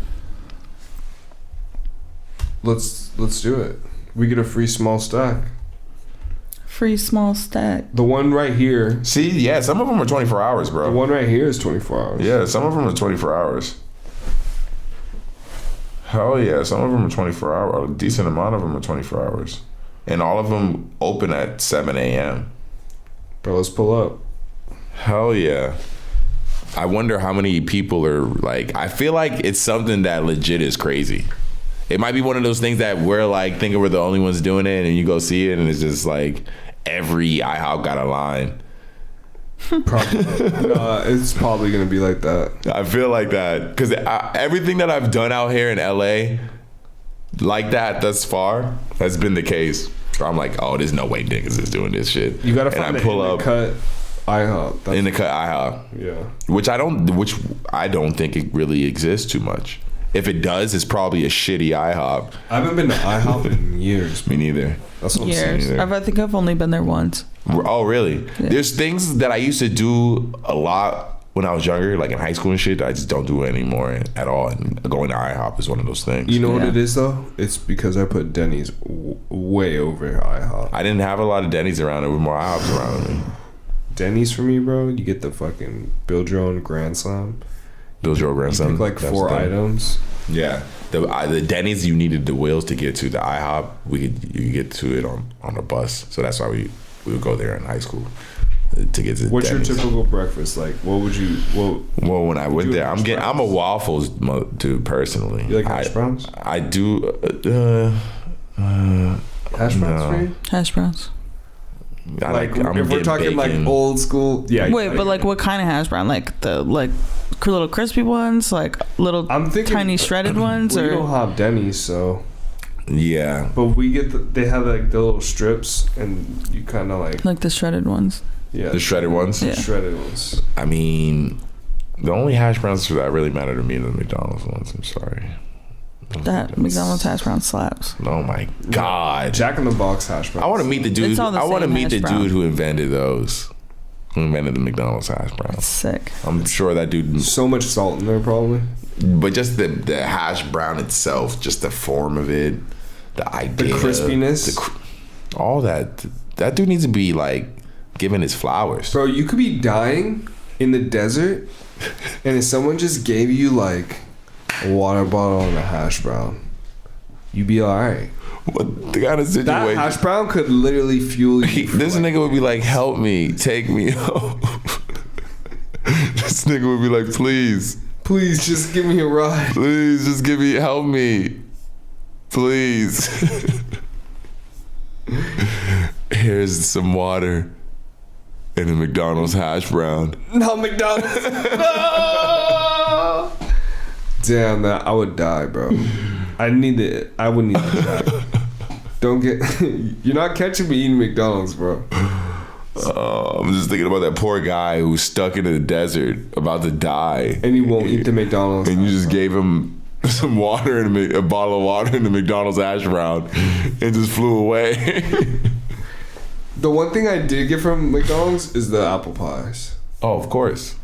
Let's do it. We get a free small stack. Free small stack. The one right here. See, yeah, some of them are 24 hours, bro. The one right here is 24 hours. Yeah, some of them are 24 hours. Hell yeah, some of them are 24 hours. A decent amount of them are 24 hours. And all of them open at 7 a.m. Bro, let's pull up. Hell yeah. I wonder how many people are like, I feel like it's something that legit is crazy. It might be one of those things that we're like thinking we're the only ones doing it, and you go see it and it's just like every IHOP got a line. Probably. It's probably gonna be like that. I feel like that because everything that I've done out here in LA like that thus far has been the case. I'm like, oh, there's no way niggas is doing this shit. You gotta find a cut IHOP. In the cut IHOP. Yeah. Which I don't think it really exists too much. If it does, it's probably a shitty IHOP. I haven't been to IHOP in years. Me neither. That's what I'm saying. I think I've only been there once. Oh, really? Yeah. There's things that I used to do a lot when I was younger, like in high school and shit, that I just don't do anymore at all. And going to IHOP is one of those things. You know what it is, though? It's because I put Denny's way over IHOP. I didn't have a lot of Denny's around. There were more IHOPs around me. Denny's for me, bro, you get the fucking build your own Grand Slam. Build your own Grand Slam. You pick like 4 items. Yeah. The Denny's you needed the wheels to get to. The IHOP, you could get to it on a bus. So that's why we would go there in high school to get to What's Denny's. your typical breakfast like? What would you? Well, when I went there, I'm a waffles dude personally. You like hash browns? I do. Hash browns for you? Hash browns. Like if we're talking bacon. Like old school, yeah. Wait, but like what kind of hash brown? Like the little crispy ones, like little tiny shredded ones, well, or you don't have Denny's, so yeah. But we get they have like the little strips, and you kind of like the shredded ones. Yeah, the shredded ones. Yeah. The shredded ones. I mean, the only hash browns that really matter to me are the McDonald's ones. I'm sorry. That McDonald's hash brown slaps. Oh my god! Jack in the Box hash browns. I want to meet the dude. I want to meet the brown. dude who invented those. Who invented the McDonald's hash brown? That's sick. I'm sure that dude. So much salt in there, probably. But just the hash brown itself, just the form of it, the idea, the crispiness, all that. That dude needs to be like given his flowers. Bro, you could be dying in the desert, and if someone just gave you like a water bottle and a hash brown, you'd be alright. What the kind of situation? That hash brown could literally fuel you. This nigga would be like, "Help me, take me home." This nigga would be like, "Please, just give me a ride. Please, just help me, please." Here's some water and a McDonald's hash brown. No McDonald's. No. Damn, that I would die, bro. I would need that. Don't get. You're not catching me eating McDonald's, bro. I'm just thinking about that poor guy who's stuck in the desert, about to die, and he won't eat the McDonald's. And you just gave him some water and a bottle of water in the McDonald's hash brown, and just flew away. The one thing I did get from McDonald's is the apple pies. Oh, of course.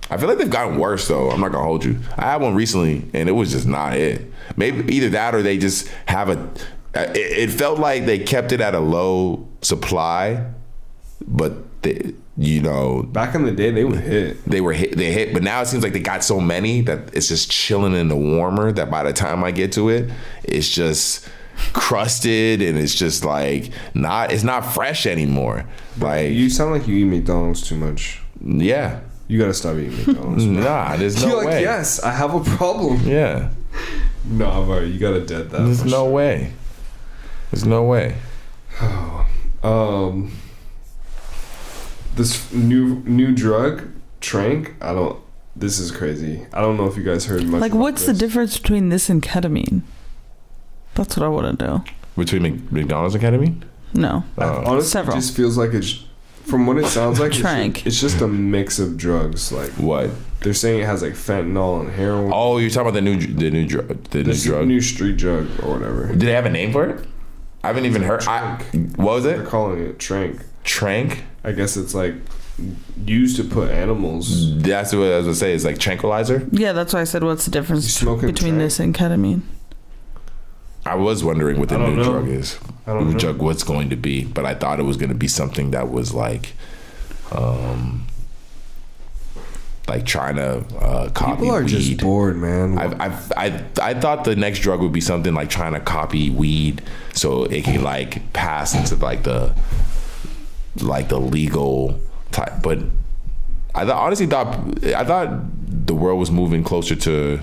I feel like they've gotten worse, though. I'm not gonna hold you. I had one recently, and it was just not it. Maybe either that or they just have a. It felt like they kept it at a low supply, but back in the day they would hit. They hit, but now it seems like they got so many that it's just chilling in the warmer. That by the time I get to it, it's just crusted and it's just like it's not fresh anymore. Like, you sound like you eat McDonald's too much. Yeah. You gotta stop eating McDonald's. Nah, there's no You're way. like, yes, I have a problem. Yeah. No, bro, you gotta dead that. There's no way. There's no way. This new drug, Trank. This is crazy. I don't know if you guys heard much. Like, about what's the this. difference between this and ketamine? That's what I want to know. Between McDonald's and ketamine? No. Honestly, Several. it just feels like it's. From what it sounds like, Trank. it's just a mix of drugs. Like What? they're saying, it has like fentanyl and heroin. Oh, you're talking about the new drug. New street drug or whatever. Did they have a name for it? I haven't even heard. What was They're it? calling it Trank. Trank? I guess it's like used to put animals. That's what I was gonna say. It's like tranquilizer. Yeah, that's why I said what's the You difference smoking between Trank? this and ketamine. I was wondering what the I don't new know. drug is. I don't New know. drug what's going to be, but I thought it was going to be something that was like trying to copy People are weed. just bored, man. I thought the next drug would be something like trying to copy weed so it can like pass into like the legal type. But I thought the world was moving closer to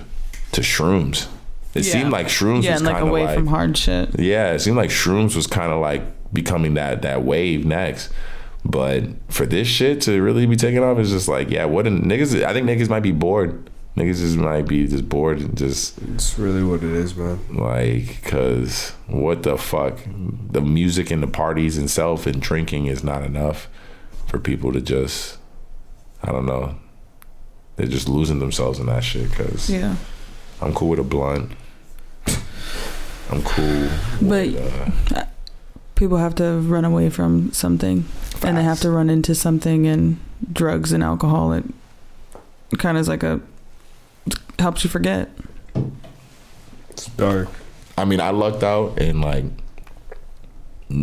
shrooms. It seemed like shrooms Yeah, was and like kind of away like from hard shit. yeah, it seemed like shrooms was kind of like becoming that wave next. But for this shit to really be taken off, it's just like, yeah, what niggas? I think niggas might be bored. Niggas just might be just bored and just It's really what it is, man. like, cause what the fuck? The music and the parties itself and drinking is not enough for people to just, I don't know. They're just losing themselves in that shit. Cause Yeah. I'm cool with a blunt. I'm cool. But people have to run away from something, and they have to run into something, and drugs and alcohol, it kind of is like helps you forget. It's dark. I mean, I lucked out and like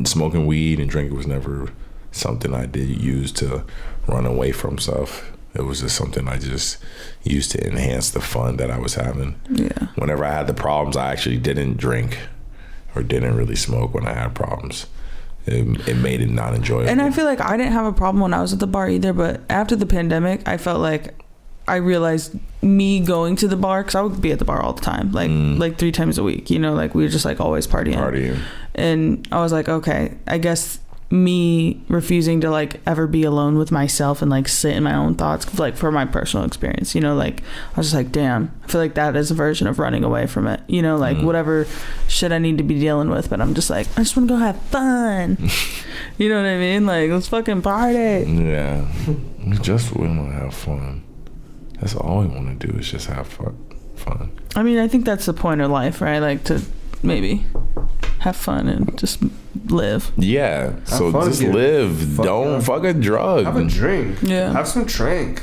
smoking weed and drinking was never something I did use to run away from stuff. It was just something I just used to enhance the fun that I was having. Yeah. Whenever I had the problems, I actually didn't drink or didn't really smoke when I had problems. It made it not enjoyable. And I feel like I didn't have a problem when I was at the bar either, but after the pandemic, I felt like I realized me going to the bar, because I would be at the bar all the time, like 3 times a week, you know, like we were just like always partying. And I was like, okay, I guess me refusing to like ever be alone with myself and like sit in my own thoughts, like for my personal experience, you know, like I was just like, damn, I feel like that is a version of running away from it, you know, like whatever shit I need to be dealing with, but I'm just like, I just want to go have fun. You know what I mean? Like, let's fucking party. Yeah, we just want to have fun. That's all we want to do is just have fun. I mean, I think that's the point of life, right? Like to maybe have fun and just live. Yeah, so fun, just yeah. live. Don't fuck a drug. Have a drink. Yeah. Have some Trank.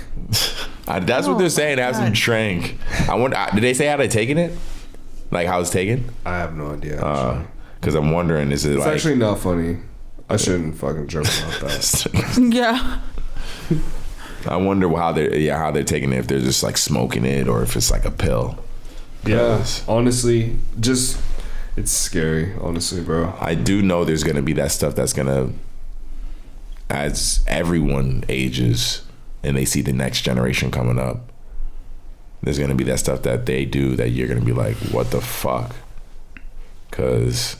That's what they're saying. Have some God. Trank. I wonder. Did they say how they taking it? Like how it's taken? I have no idea. Actually. Because I'm wondering, is it It's like? actually not funny. I shouldn't fucking joke about that. Yeah. I wonder how they're taking it. If they're just like smoking it, or if it's like a pill. Yeah, 'Cause honestly, just it's scary. Honestly, bro. I do know there's gonna be that stuff that's gonna, as everyone ages and they see the next generation coming up, there's gonna be that stuff that they do that you're gonna be like, what the fuck? Because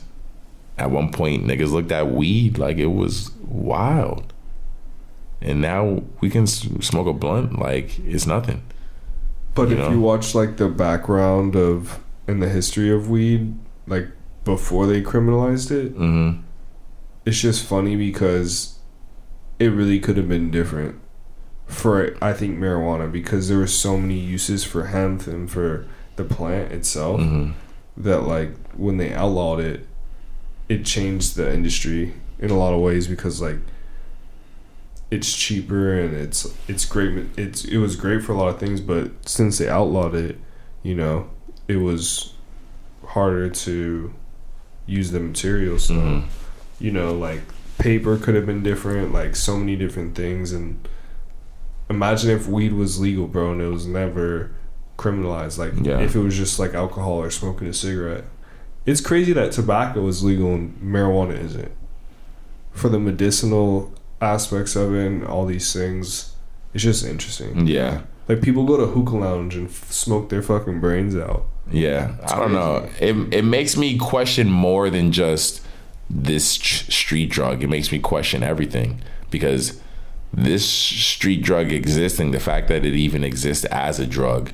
at one point niggas looked at weed like it was wild, and now we can smoke a blunt like it's nothing. But if know? you watch like the background of and the history of weed, like before they criminalized it, it's just funny because it really could have been different for, I think, marijuana, because there were so many uses for hemp and for the plant itself that like when they outlawed it, it changed the industry in a lot of ways, because like it's cheaper and it's great. It was great for a lot of things, but since they outlawed it, you know, it was harder to use the material. So you know, like paper could have been different, like so many different things. And imagine if weed was legal, bro, and it was never criminalized. Like if it was just like alcohol or smoking a cigarette. It's crazy that tobacco is legal and marijuana isn't. For the medicinal aspects of it and all these things, It's just interesting. Yeah. Like people go to hookah lounge and smoke their fucking brains out. Yeah, I don't know. It makes me question more than just this street drug. It makes me question everything, because this street drug existing, the fact that it even exists as a drug,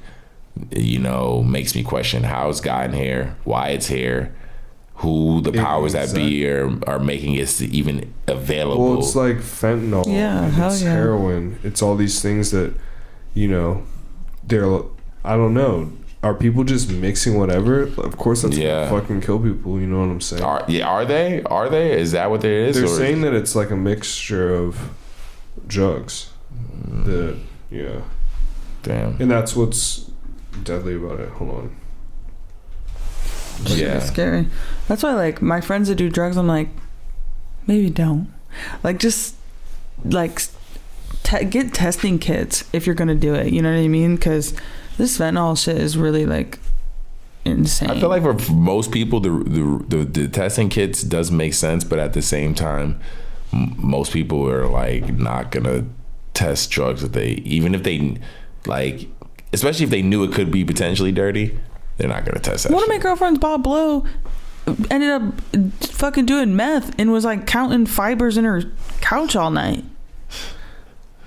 you know, makes me question how it's gotten here, why it's here, who the powers that be are making it even available. Well, it's like fentanyl. Yeah, it's heroin. It's all these things that, you know, I don't know. Are people just mixing whatever? Of course, that's gonna fucking kill people. You know what I'm saying? Are they? Is that what there is? They're saying that it's like a mixture of drugs. Yeah. Damn. And that's what's deadly about it. Hold on. Yeah. It's scary. That's why, like, my friends that do drugs, I'm like, maybe don't. Like, just like get testing kits if you're gonna do it. You know what I mean? Because this fentanyl shit is really like insane. I feel like for most people, the testing kits does make sense, but at the same time, most people are like not gonna test drugs that even if they like, especially if they knew it could be potentially dirty, they're not gonna test that. One of my girlfriends, Bob Blow, ended up fucking doing meth and was like counting fibers in her couch all night.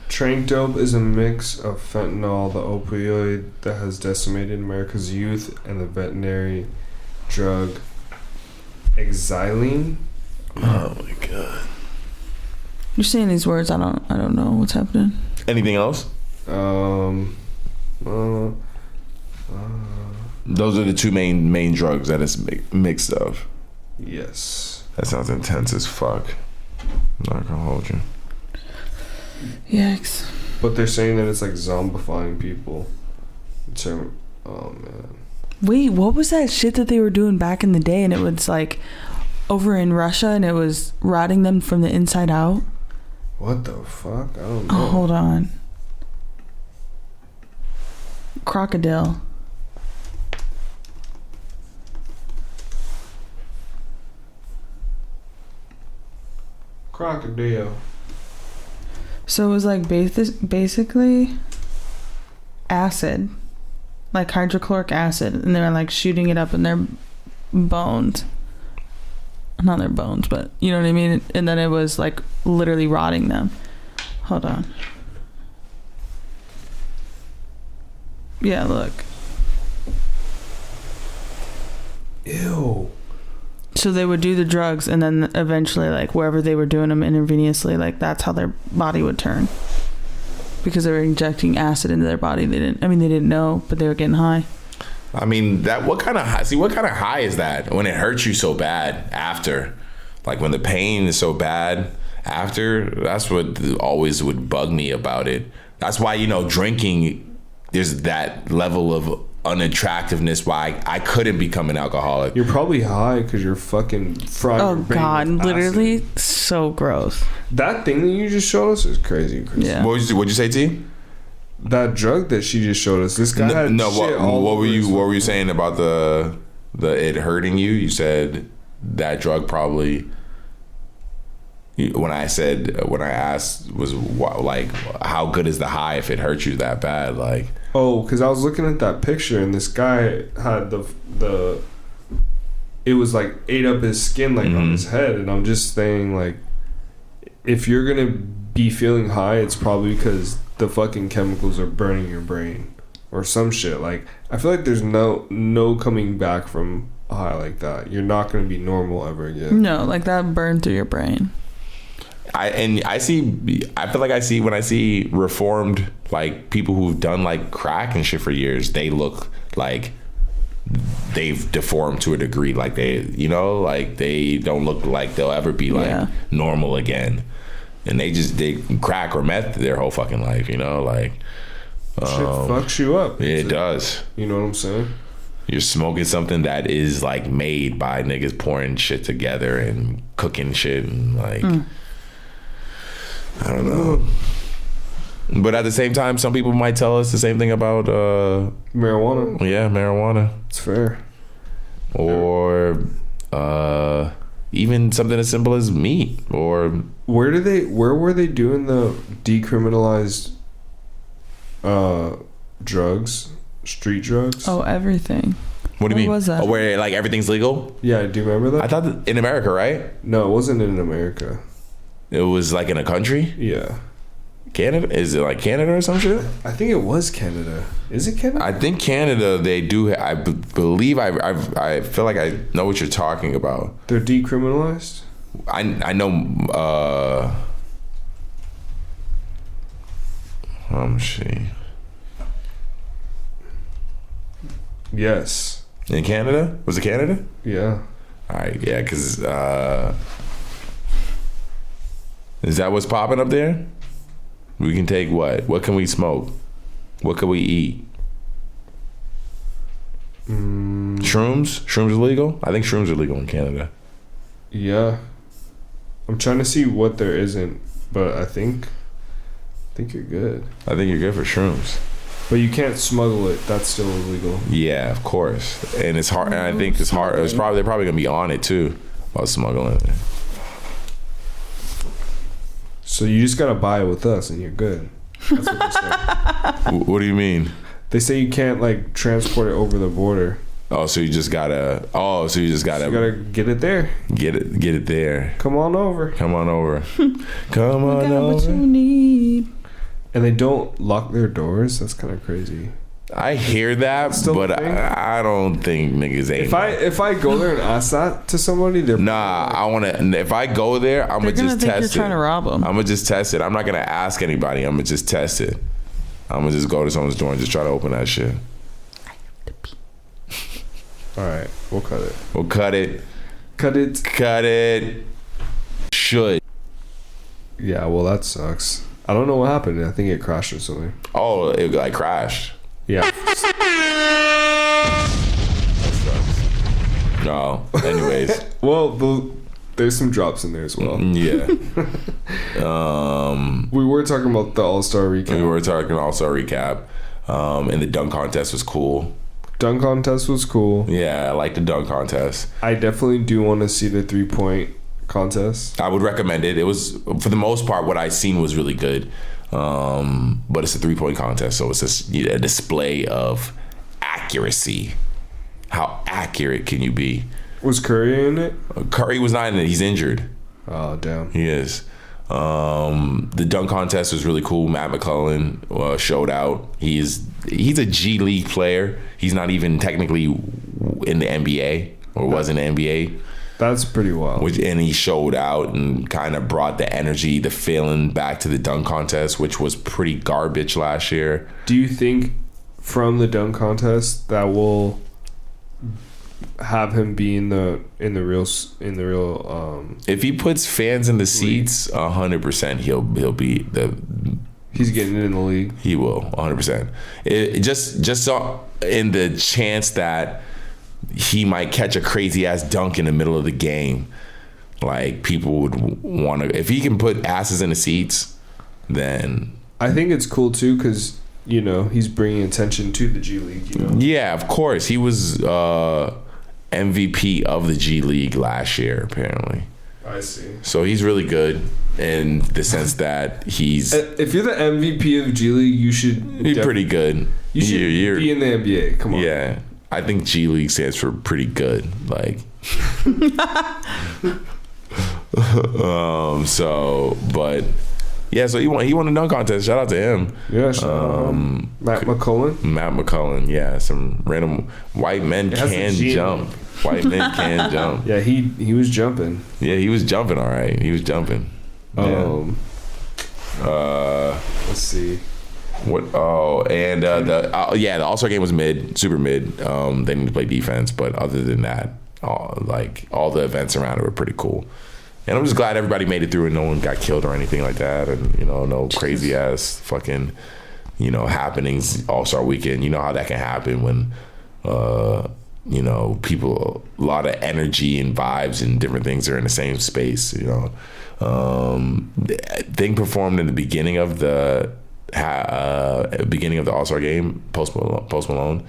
Trank dope is a mix of fentanyl, the opioid that has decimated America's youth, and the veterinary drug xylene. Oh my god! You're saying these words. I don't know what's happening. Anything else? Those are the two main drugs that it's mixed of. Yes. That sounds intense as fuck. I'm not gonna hold you. Yikes. But they're saying that it's like zombifying people. Oh man. Wait, what was that shit that they were doing back in the day? And it was like over in Russia, and it was rotting them from the inside out. What the fuck? I don't know. Oh, hold on. Crocodile. Crocodile. So it was like basically acid, like hydrochloric acid, and they were like shooting it up in their bones. Not their bones, but you know what I mean? And then it was like literally rotting them. Hold on. Yeah, look. Ew. So they would do the drugs, and then eventually, like, wherever they were doing them intravenously, like, that's how their body would turn. Because they were injecting acid into their body. They didn't know, but they were getting high. I mean, what kind of high is that when it hurts you so bad after? Like, when the pain is so bad after, that's what always would bug me about it. That's why, you know, drinking, there's that level of unattractiveness why I couldn't become an alcoholic. You're probably high because you're fucking frying. Oh your brain God, with literally acid. so gross. That thing that you just showed us is crazy. Yeah. What'd you say, T? That drug that she just showed us. This guy had shit all what over were you his what were you fucking- saying about the it hurting you? You said that drug probably. When I asked was like, how good is the high if it hurts you that bad? Like, Oh, because I was looking at that picture and this guy had the it was like ate up his skin like on his head, and I'm just saying, like, if you're gonna be feeling high, it's probably because the fucking chemicals are burning your brain or some shit. Like, I feel like there's no coming back from a high like that. You're not gonna be normal ever again. No, like that burned through your brain. I feel like I see when I see reformed, like, people who've done like crack and shit for years, they look like they've deformed to a degree. Like, they don't look like they'll ever be like normal again. And they crack or meth their whole fucking life, you know, like, Shit fucks you up. it does. You know what I'm saying? You're smoking something that is like made by niggas pouring shit together and cooking shit and like, I don't know. But at the same time, some people might tell us the same thing about Marijuana. yeah, marijuana. It's fair. Or even something as simple as meat. Or Where were they doing the decriminalized drugs, street drugs. Oh, everything. What do you mean? Where was that? Oh, where like everything's legal? Yeah, do you remember that? I thought that in America, right? No, it wasn't in America. It was like in a country. Yeah. Canada? Is it like Canada or some shit? I think it was Canada. Is it Canada? I think Canada, they do. I believe I feel like I know what you're talking about. They're decriminalized? I know. See. Yes. In Canada? Was it Canada? Yeah. All right, yeah, because is that what's popping up there? We can take what? What can we smoke? What can we eat? Shrooms? Shrooms are legal? I think shrooms are legal in Canada. Yeah. I'm trying to see what there isn't, but I think you're good. I think you're good for shrooms. But you can't smuggle it. That's still illegal. Yeah, of course. And it's hard. And I think it's hard. They're probably gonna be on it too about smuggling. So you just gotta buy it with us, and you're good. That's what they say. What do you mean? They say you can't like transport it over the border. So you just gotta. So you gotta get it there. Get it there. Come on over. Come on over. Come on Got over. what you need. And they don't lock their doors. That's kind of crazy. I hear that, but I don't think niggas ain't. If I go there and ask that to somebody, they're I want to. If I go there, I'm gonna just think test you're trying to rob them. I'm gonna just test it. I'm not gonna ask anybody. I'm gonna just test it. I'm gonna just go to someone's door and just try to open that shit. All right, we'll cut it. We'll cut it. Cut it. Cut it. Should. Yeah, well that sucks. I don't know what happened. I think it crashed or something. Oh, it like crashed. Yeah. No. Anyways. Well, there's some drops in there as well. Yeah. We were talking about the All-Star recap. We were talking All-Star recap. And the dunk contest was cool. Dunk contest was cool. Yeah, I like the dunk contest. I definitely do want to see the 3-point contest. I would recommend it. It was, for the most part, what I seen was really good. But it's a 3-point contest, so it's just a display of accuracy. How accurate can you be? Was Curry in it? Curry was not in it. He's injured. Oh, damn. He is. The dunk contest was really cool. Matt McClellan showed out. He's a G League player. He's not even technically in the NBA or was in the NBA. That's pretty wild. And he showed out and kind of brought the energy, the feeling back to the dunk contest, which was pretty garbage last year. Do you think from the dunk contest that will have him be in the real if he puts fans in the seats, 100% he'll be the. He's getting in the league. He will 100%. It just so in the chance that he might catch a crazy ass dunk in the middle of the game, like people would want to. If he can put asses in the seats, then I think it's cool too because he's bringing attention to the G League. Yeah, of course he was MVP of the G League last year. Apparently, I see. So he's really good in the sense that he's. If you're the MVP of G League, you should be pretty good. You should be in the NBA. Come on. Yeah. I think G League stands for pretty good. Like, but yeah. So he won a dunk contest. Shout out to him. Yeah. Matt McCullen. Yeah. Some random white men can jump. White men can jump. Yeah. He was jumping. Yeah. He was jumping. All right. He was jumping. Yeah. Let's see. What? Oh, and the All-Star game was super mid. They need to play defense, but other than that, all the events around it were pretty cool. And I'm just glad everybody made it through and no one got killed or anything like that, and no crazy ass fucking happenings All-Star weekend. You know how that can happen when people, a lot of energy and vibes and different things are in the same space. Thing performed in the beginning of the All-Star game, Post Malone.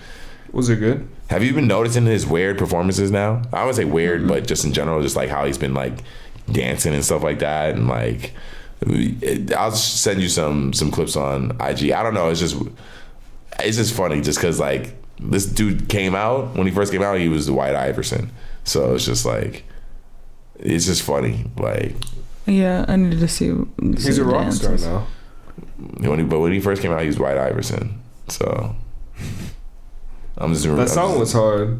Was it good? Have you been noticing his weird performances now? I wouldn't say weird, but just in general, just like how he's been like dancing and stuff like that, and like I'll send you some clips on IG. I don't know. It's just funny just because like this dude came out when he first came out. He was the White Iverson, so it's just like it's just funny. Like Yeah, I needed to see. He's a rock star now. When he first came out, he was White Iverson. So I'm just that song was hard.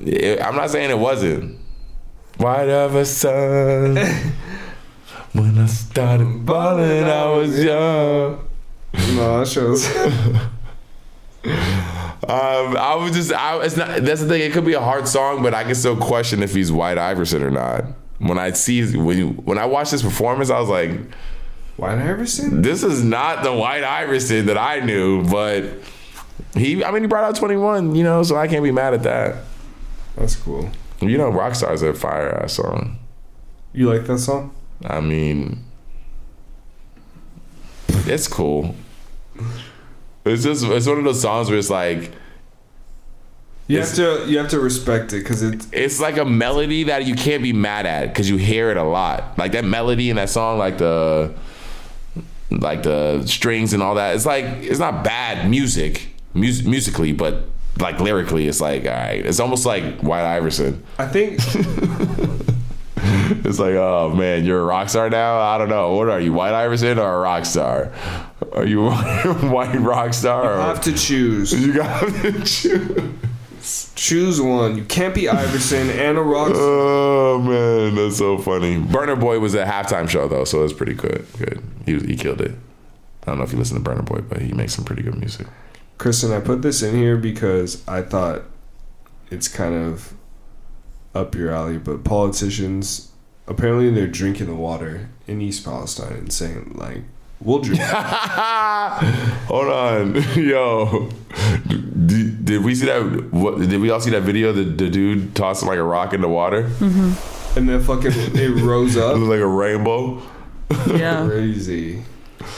I'm not saying it wasn't. White Iverson. When I started balling, I was young. No, that shows. It's not. That's the thing. It could be a hard song, but I can still question if he's White Iverson or not. When I watched this performance, I was like, White Iverson? this is not the White Iverson that I knew. But he brought out 21, so I can't be mad at that. That's cool. Rockstar's a fire ass song. You like that song? I mean, it's cool. It's one of those songs where it's like you have to respect it because it's like a melody that you can't be mad at because you hear it a lot. Like that melody in that song, like the strings and all that. It's like it's not bad musically, but like lyrically, it's like all right. It's almost like White Iverson. I think. It's like, oh man, you're a rock star now? I don't know. What are you, White Iverson or a rock star? Are you a white rock star? You have to choose. You got to choose. Choose one. You can't be Iverson and a rock star. Oh man, that's so funny. Burner Boy was a halftime show though, so it was pretty good. He killed it. I don't know if you listen to Burner Boy, but he makes some pretty good music. Kristen, I put this in here because I thought it's kind of up your alley, but politicians apparently they're drinking the water in East Palestine and saying like, we'll drink. Hold on, yo, did we see that? Did we all see that video? The dude tossing like a rock in the water, and then fucking it rose up. It was like a rainbow. Yeah, crazy.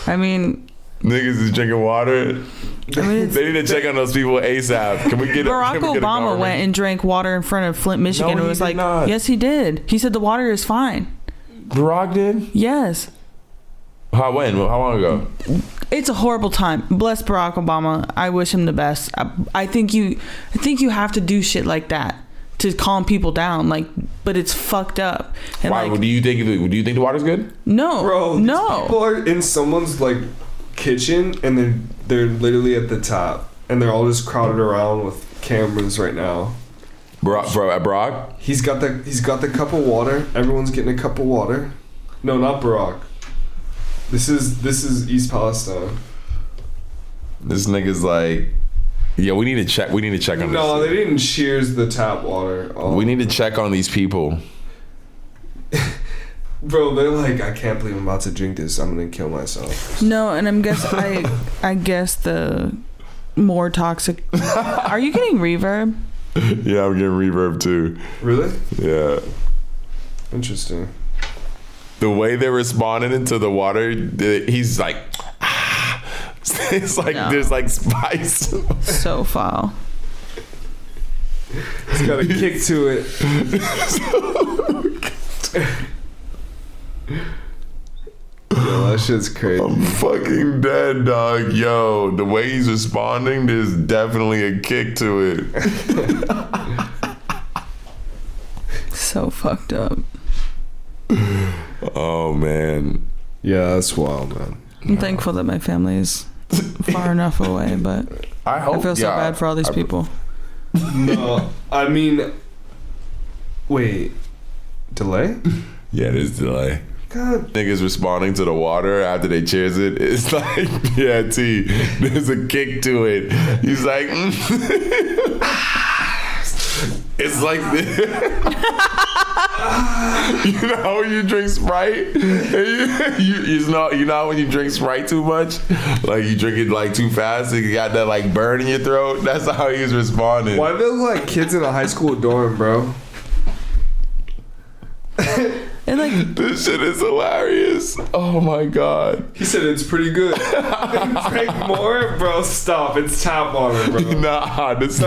I mean, niggas is drinking water. They need to check on those people ASAP. Can we get Barack Obama went and drank water in front of Flint, Michigan, and was like, not. Yes, he did. He said the water is fine. Barack did? Yes. How long ago? It's a horrible time. Bless Barack Obama. I wish him the best. I think you have to do shit like that to calm people down. Like, but it's fucked up. And why? Like, do you think the water's good? No, bro. No. People are in someone's like kitchen and they're literally at the top and they're all just crowded around with cameras right now. Barack? He's got the cup of water. Everyone's getting a cup of water. No, not Barack. This is East Palestine. This nigga's like, yeah, we need to check on this. No, they didn't cheers the tap water. We need to check on these people. Bro, they're like, I can't believe I'm about to drink this. I'm gonna kill myself. No, and I guess the more toxic. Are you getting reverb? Yeah, I'm getting reverb too. Really? Yeah. Interesting. The way they're responding into the water, he's like, ah. It's like there's like spice. So foul. It's got a kick to it. Yo, that shit's crazy. I'm fucking dead, dog. Yo, the way he's responding, there's definitely a kick to it. So fucked up. Oh man. Yeah, that's wild, man. I'm thankful that my family is far enough away, but I feel so bad for all these people. No, I mean, wait, delay? Yeah, it is delay. God. Niggas responding to the water after they cheers it. It's like, yeah, T, there's a kick to it. He's like, it's like this. You know when you drink Sprite? You know when you drink Sprite too much? Like you drink it like too fast and you got that like burn in your throat? That's how he's responding. Why do they look like kids in a high school dorm, bro? And like, this shit is hilarious. Oh my god. He said it's pretty good. Drink more, bro. Stop. It's tap water, bro. Nah, this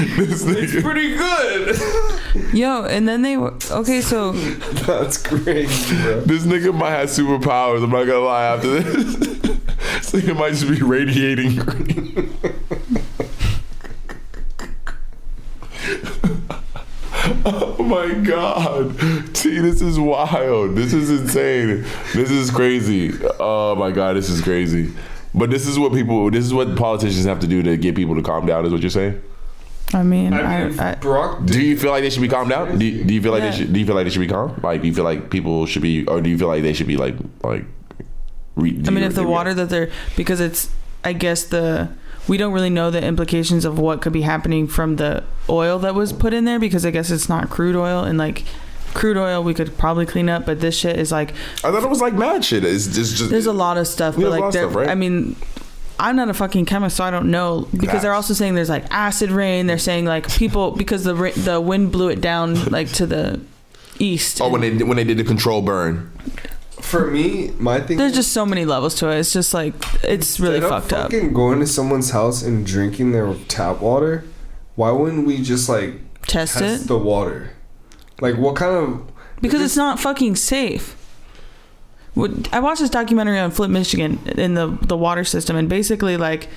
It's pretty good. Yo, and then they were okay. So That's crazy, bro. This nigga might have superpowers. I'm not gonna lie. After this, this nigga might just be radiating green. Oh my god, T, this is wild. This is insane. This is crazy. Oh my god, this is crazy. But this is what politicians have to do to get people to calm down. Is what you're saying? I mean, Brock. Do you feel like they should be calmed down? Do you feel like Yeah. do you feel like they should be calm? Like, do you feel like people should be, or do you feel like they should be like? I mean, if the water that they're, because it's, I guess we don't really know the implications of what could be happening from the oil that was put in there, because I guess it's not crude oil, and like crude oil we could probably clean up, but this shit is like, I thought it was like mad shit. It's just there's a lot of stuff, but like stuff, right? I mean, I'm not a fucking chemist, so I don't know, because they're also saying there's like acid rain. They're saying like people, because the wind blew it down like to the east. Oh, when they did the control burn. For me, my thing. There's just so many levels to it. It's just like, it's really fucked up. Fucking going to someone's house and drinking their tap water. Why wouldn't we just like Test it? the water? Like, what kind of? Because it's not fucking safe. I watched this documentary on Flint, Michigan, in the water system, and basically like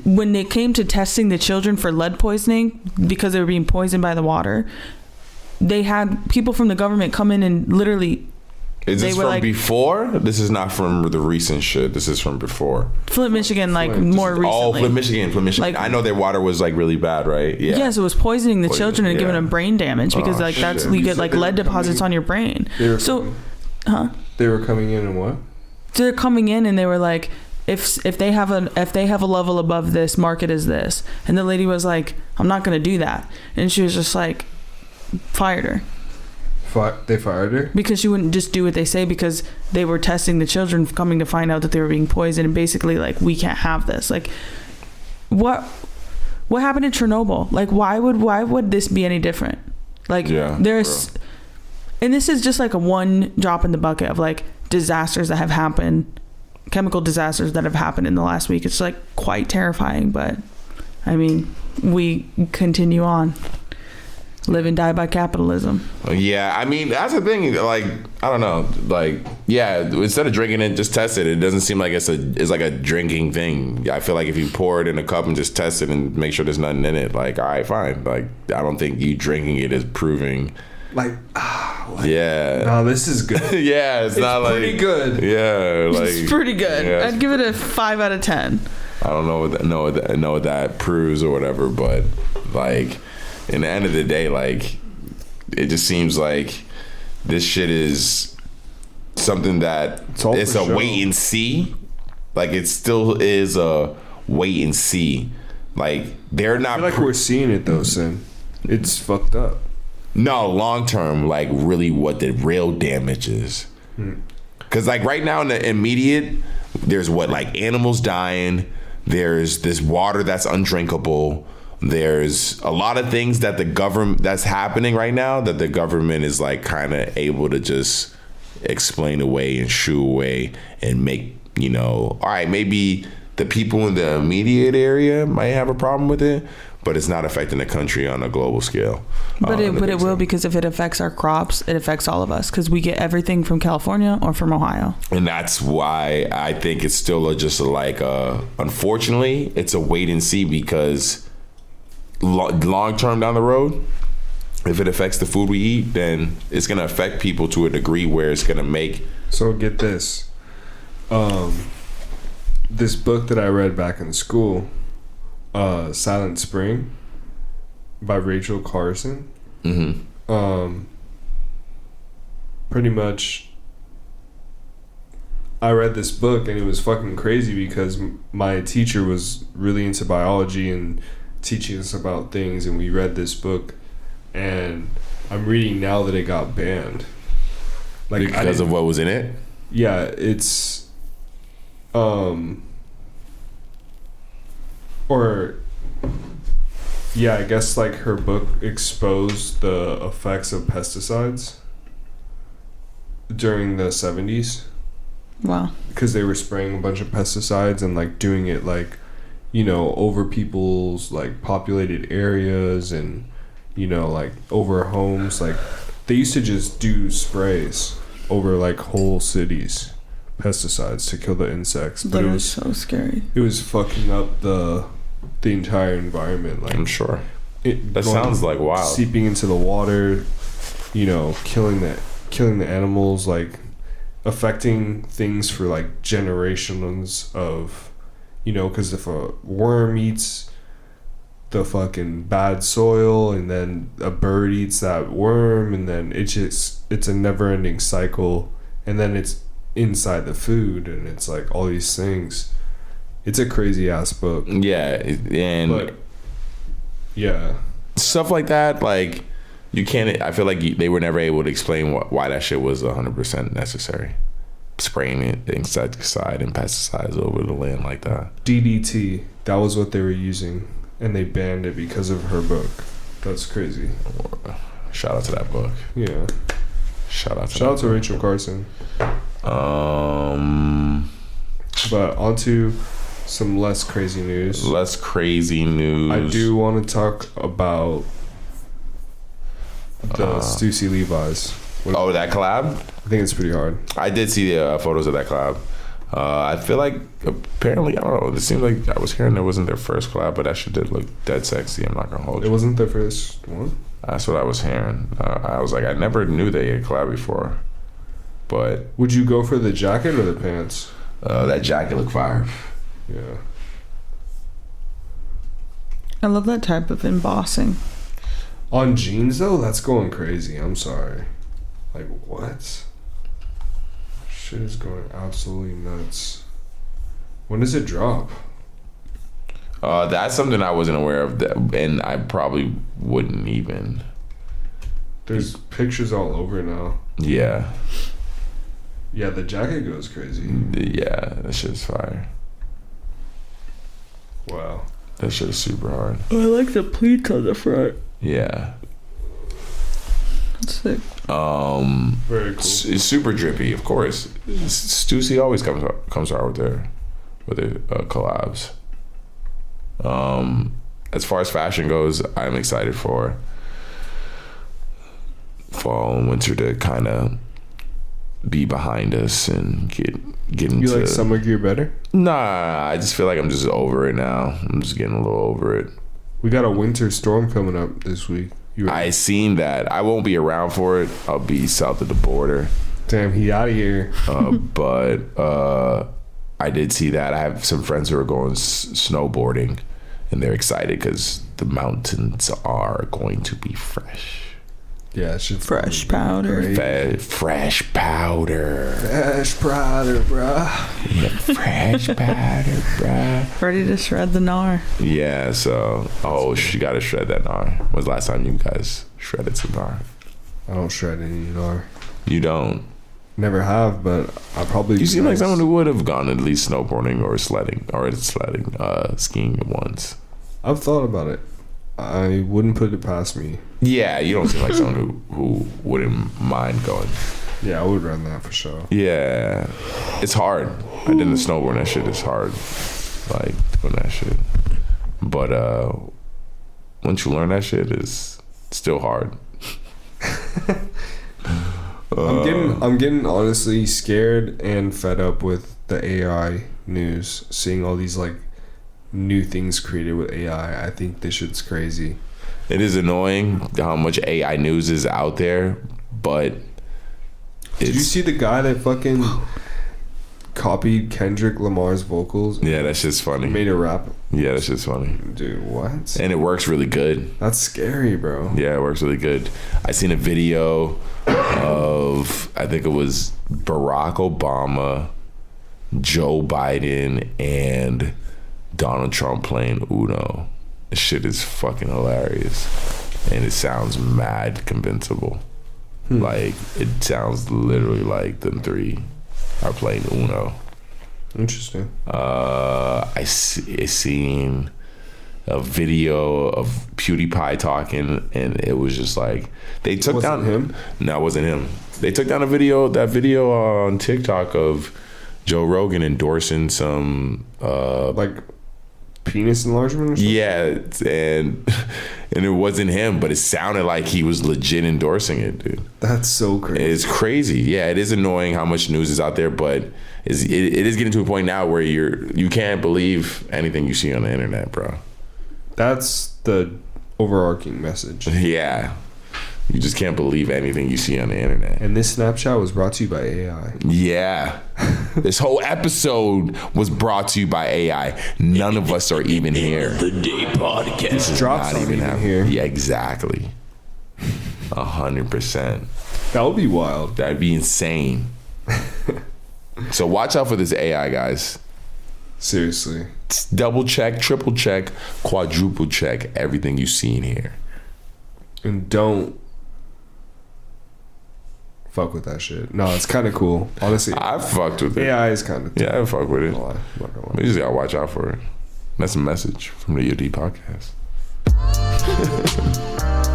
when it came to testing the children for lead poisoning because they were being poisoned by the water, they had people from the government come in and literally. Is this from before? This is not from the recent shit. This is from before. Flint, Michigan, like more recently. Oh, Flint, Michigan. Like, I know their water was like really bad, right? Yeah. Yes, it was poisoning the children and giving them brain damage, because like that's, you get like lead deposits on your brain. So, They were coming in and what? They're coming in and they were like, if they have a level above this, mark it as this. And the lady was like, I'm not gonna do that, and she was just like, fired her. They fired her because she wouldn't just do what they say, because they were testing the children, coming to find out that they were being poisoned, and basically like, we can't have this. Like, what happened in Chernobyl? Like, why would this be any different? Like, there's, and this is just like a one drop in the bucket of like disasters that have happened, chemical disasters that have happened in the last week. It's like quite terrifying, but I mean, we continue on. Live and die by capitalism. Yeah, I mean, that's the thing. Like, I don't know. Like, yeah, instead of drinking it, just test it. It doesn't seem like it's like a drinking thing. I feel like if you pour it in a cup and just test it and make sure there's nothing in it, like, all right, fine. Like, I don't think you drinking it is proving. Yeah. No, this is good. Yeah, it's not like pretty good. Yeah, like it's pretty good. Yeah, I'd give it a 5 out of 10. I don't know what that proves or whatever, but like, in the end of the day, like, it just seems like this shit is something that it's a wait and see. Like, it still is a wait and see. Like, they're not. I feel like we're seeing it though, Sin. It's fucked up. No, long term, like, really what the real damage is. Because like right now in the immediate, there's like animals dying. There's this water that's undrinkable. There's a lot of things that the government that's happening right now that the government is like kind of able to just explain away and shoo away and make, all right, maybe the people in the immediate area might have a problem with it, but it's not affecting the country on a global scale. But it will, because if it affects our crops, it affects all of us, because we get everything from California or from Ohio. And that's why I think it's still just like, unfortunately, it's a wait and see, because long term down the road, if it affects the food we eat, then it's going to affect people to a degree where it's going to make. So get this. This book that I read back in school, Silent Spring by Rachel Carson. Pretty much I read this book and it was fucking crazy, because my teacher was really into biology and teaching us about things, and we read this book, and I'm reading now that it got banned. Like, because of what was in it? Yeah, it's I guess like her book exposed the effects of pesticides during the 70s. Wow. Because they were spraying a bunch of pesticides and like doing it like over people's like populated areas and like over homes. Like they used to just do sprays over like whole cities, pesticides to kill the insects. But That it is was so scary. It was fucking up the entire environment. Like I'm sure. That sounds like wild. Seeping into the water, killing the animals, like affecting things for like generations of, because if a worm eats the fucking bad soil and then a bird eats that worm and then it's a never-ending cycle, and then it's inside the food and it's like all these things. It's a crazy ass book. Yeah, and but yeah, stuff like that, like you can't. I feel like they were never able to explain why that shit was 100% necessary. Spraying insecticide and pesticides over the land like that. DDT, that was what they were using, and they banned it because of her book. That's crazy. Shout out to that book. Yeah. Shout out to Rachel Carson. But onto some less crazy news. I do want to talk about the Stussy Levi's. That collab? I think it's pretty hard. I did see the photos of that collab. I feel like apparently, I don't know, it seems like I was hearing it wasn't their first collab, but that shit did look dead sexy. I'm not gonna hold you. It wasn't their first one? That's what I was hearing. I was like, I never knew they had collab before. But would you go for the jacket or the pants? That jacket looked fire. Yeah. I love that type of embossing. On jeans though, that's going crazy. I'm sorry. Like what? Shit is going absolutely nuts. When does it drop? That's something I wasn't aware of, and I probably wouldn't even. There's pictures all over now. Yeah. Yeah, the jacket goes crazy. Yeah, that shit's fire. Wow. That shit is super hard. I like the pleats on the front. Yeah. That's sick. Very cool. It's super drippy, of course. Stussy always comes out with their collabs. As far as fashion goes, I'm excited for fall and winter to kind of be behind us and get into. You like summer gear better? Nah, I just feel like I'm just over it now. I'm just getting a little over it. We got a winter storm coming up this week. I seen that. I won't be around for it. I'll be south of the border. Damn, he out of here. But I did see that. I have some friends who are going snowboarding, and they're excited because the mountains are going to be fresh. Yeah, it's just fresh powder. Fresh powder. Fresh powder, bruh. Yeah, fresh powder, bruh. Ready to shred the gnar. Yeah, so you gotta shred that gnar. When's the last time you guys shredded some gnar? I don't shred any gnar. You don't? Never have, but I probably. You seem like someone who would have gone at least snowboarding or skiing once. I've thought about it. I wouldn't put it past me. Yeah, you don't seem like someone who wouldn't mind going. Yeah, I would run that for sure. Yeah, it's hard. I did the snowboard. That shit is hard. Like doing that shit. But once you learn that shit, it's still hard. I'm getting honestly scared and fed up with the AI news. Seeing all these like new things created with AI. I think this shit's crazy. It is annoying how much AI news is out there, but did you see the guy that fucking copied Kendrick Lamar's vocals? Yeah, that's just funny. Made a rap. Yeah, that's just funny. Dude, what? And it works really good. That's scary, bro. Yeah, it works really good. I seen a video of, I think it was Barack Obama, Joe Biden, and Donald Trump playing Uno. This shit is fucking hilarious. And it sounds mad convincible. Like, it sounds literally like them three are playing Uno. Interesting. I seen a video of PewDiePie talking, and it was just like they took down him. No, it wasn't him. They took down that video on TikTok of Joe Rogan endorsing some penis enlargement or something? Yeah, and it wasn't him, but it sounded like he was legit endorsing it, dude. That's so crazy. It's crazy. Yeah, it is annoying how much news is out there, but it is getting to a point now where you can't believe anything you see on the internet, bro. That's the overarching message. Yeah. You just can't believe anything you see on the internet. And this Snapchat was brought to you by AI. Yeah. This whole episode was brought to you by AI. None of us are even here. The Day Podcast. These drops aren't even here. Yeah, exactly. 100%. That would be wild. That'd be insane. So watch out for this AI, guys. Seriously. Double check, triple check, quadruple check everything you see in here. And don't fuck with that shit. No, it's kind of cool. Honestly, I fucked with it. AI is kind of Yeah, I fuck with it. lie. We just gotta watch out for it. That's a message from the EOD podcast.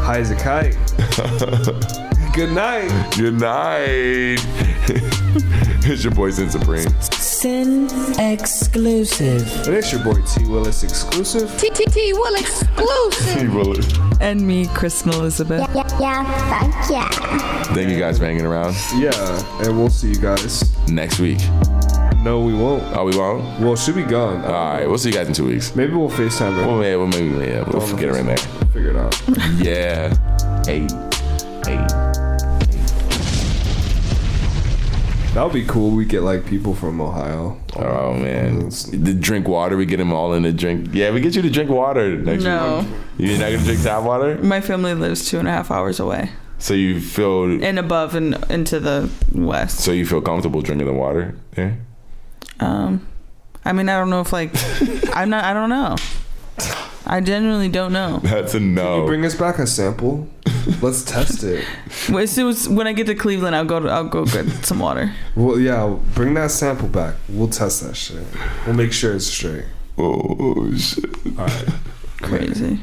High as a kite. Good night. Good night. It's your boy Sin Supreme. Sin exclusive. And it's your boy T Willis exclusive. T will exclusive. And me, Kristen Elizabeth. Yeah, fuck yeah. Thank you guys for hanging around. Yeah, and we'll see you guys. Next week. No, we won't. Oh, we won't? Well, she'll be gone. All right, we'll see you guys in 2 weeks. Maybe we'll FaceTime her. Well, we'll get her in there. Figure it out. Yeah. Hey. That would be cool. We get like people from Ohio. Oh man, the drink water. We get them all in the drink. Yeah, we get you to drink water next No. week. You're not gonna drink tap water. My family lives 2.5 hours away So you feel. and above and into the west. So you feel comfortable drinking the water? Yeah. I mean, I don't know if like I don't know. I genuinely don't know. That's a no. Bring us back a sample. Let's test it. As soon as when I get to Cleveland, I'll go get some water. Well, yeah, bring that sample back. We'll test that shit. We'll make sure it's straight. Oh shit. All right. Crazy.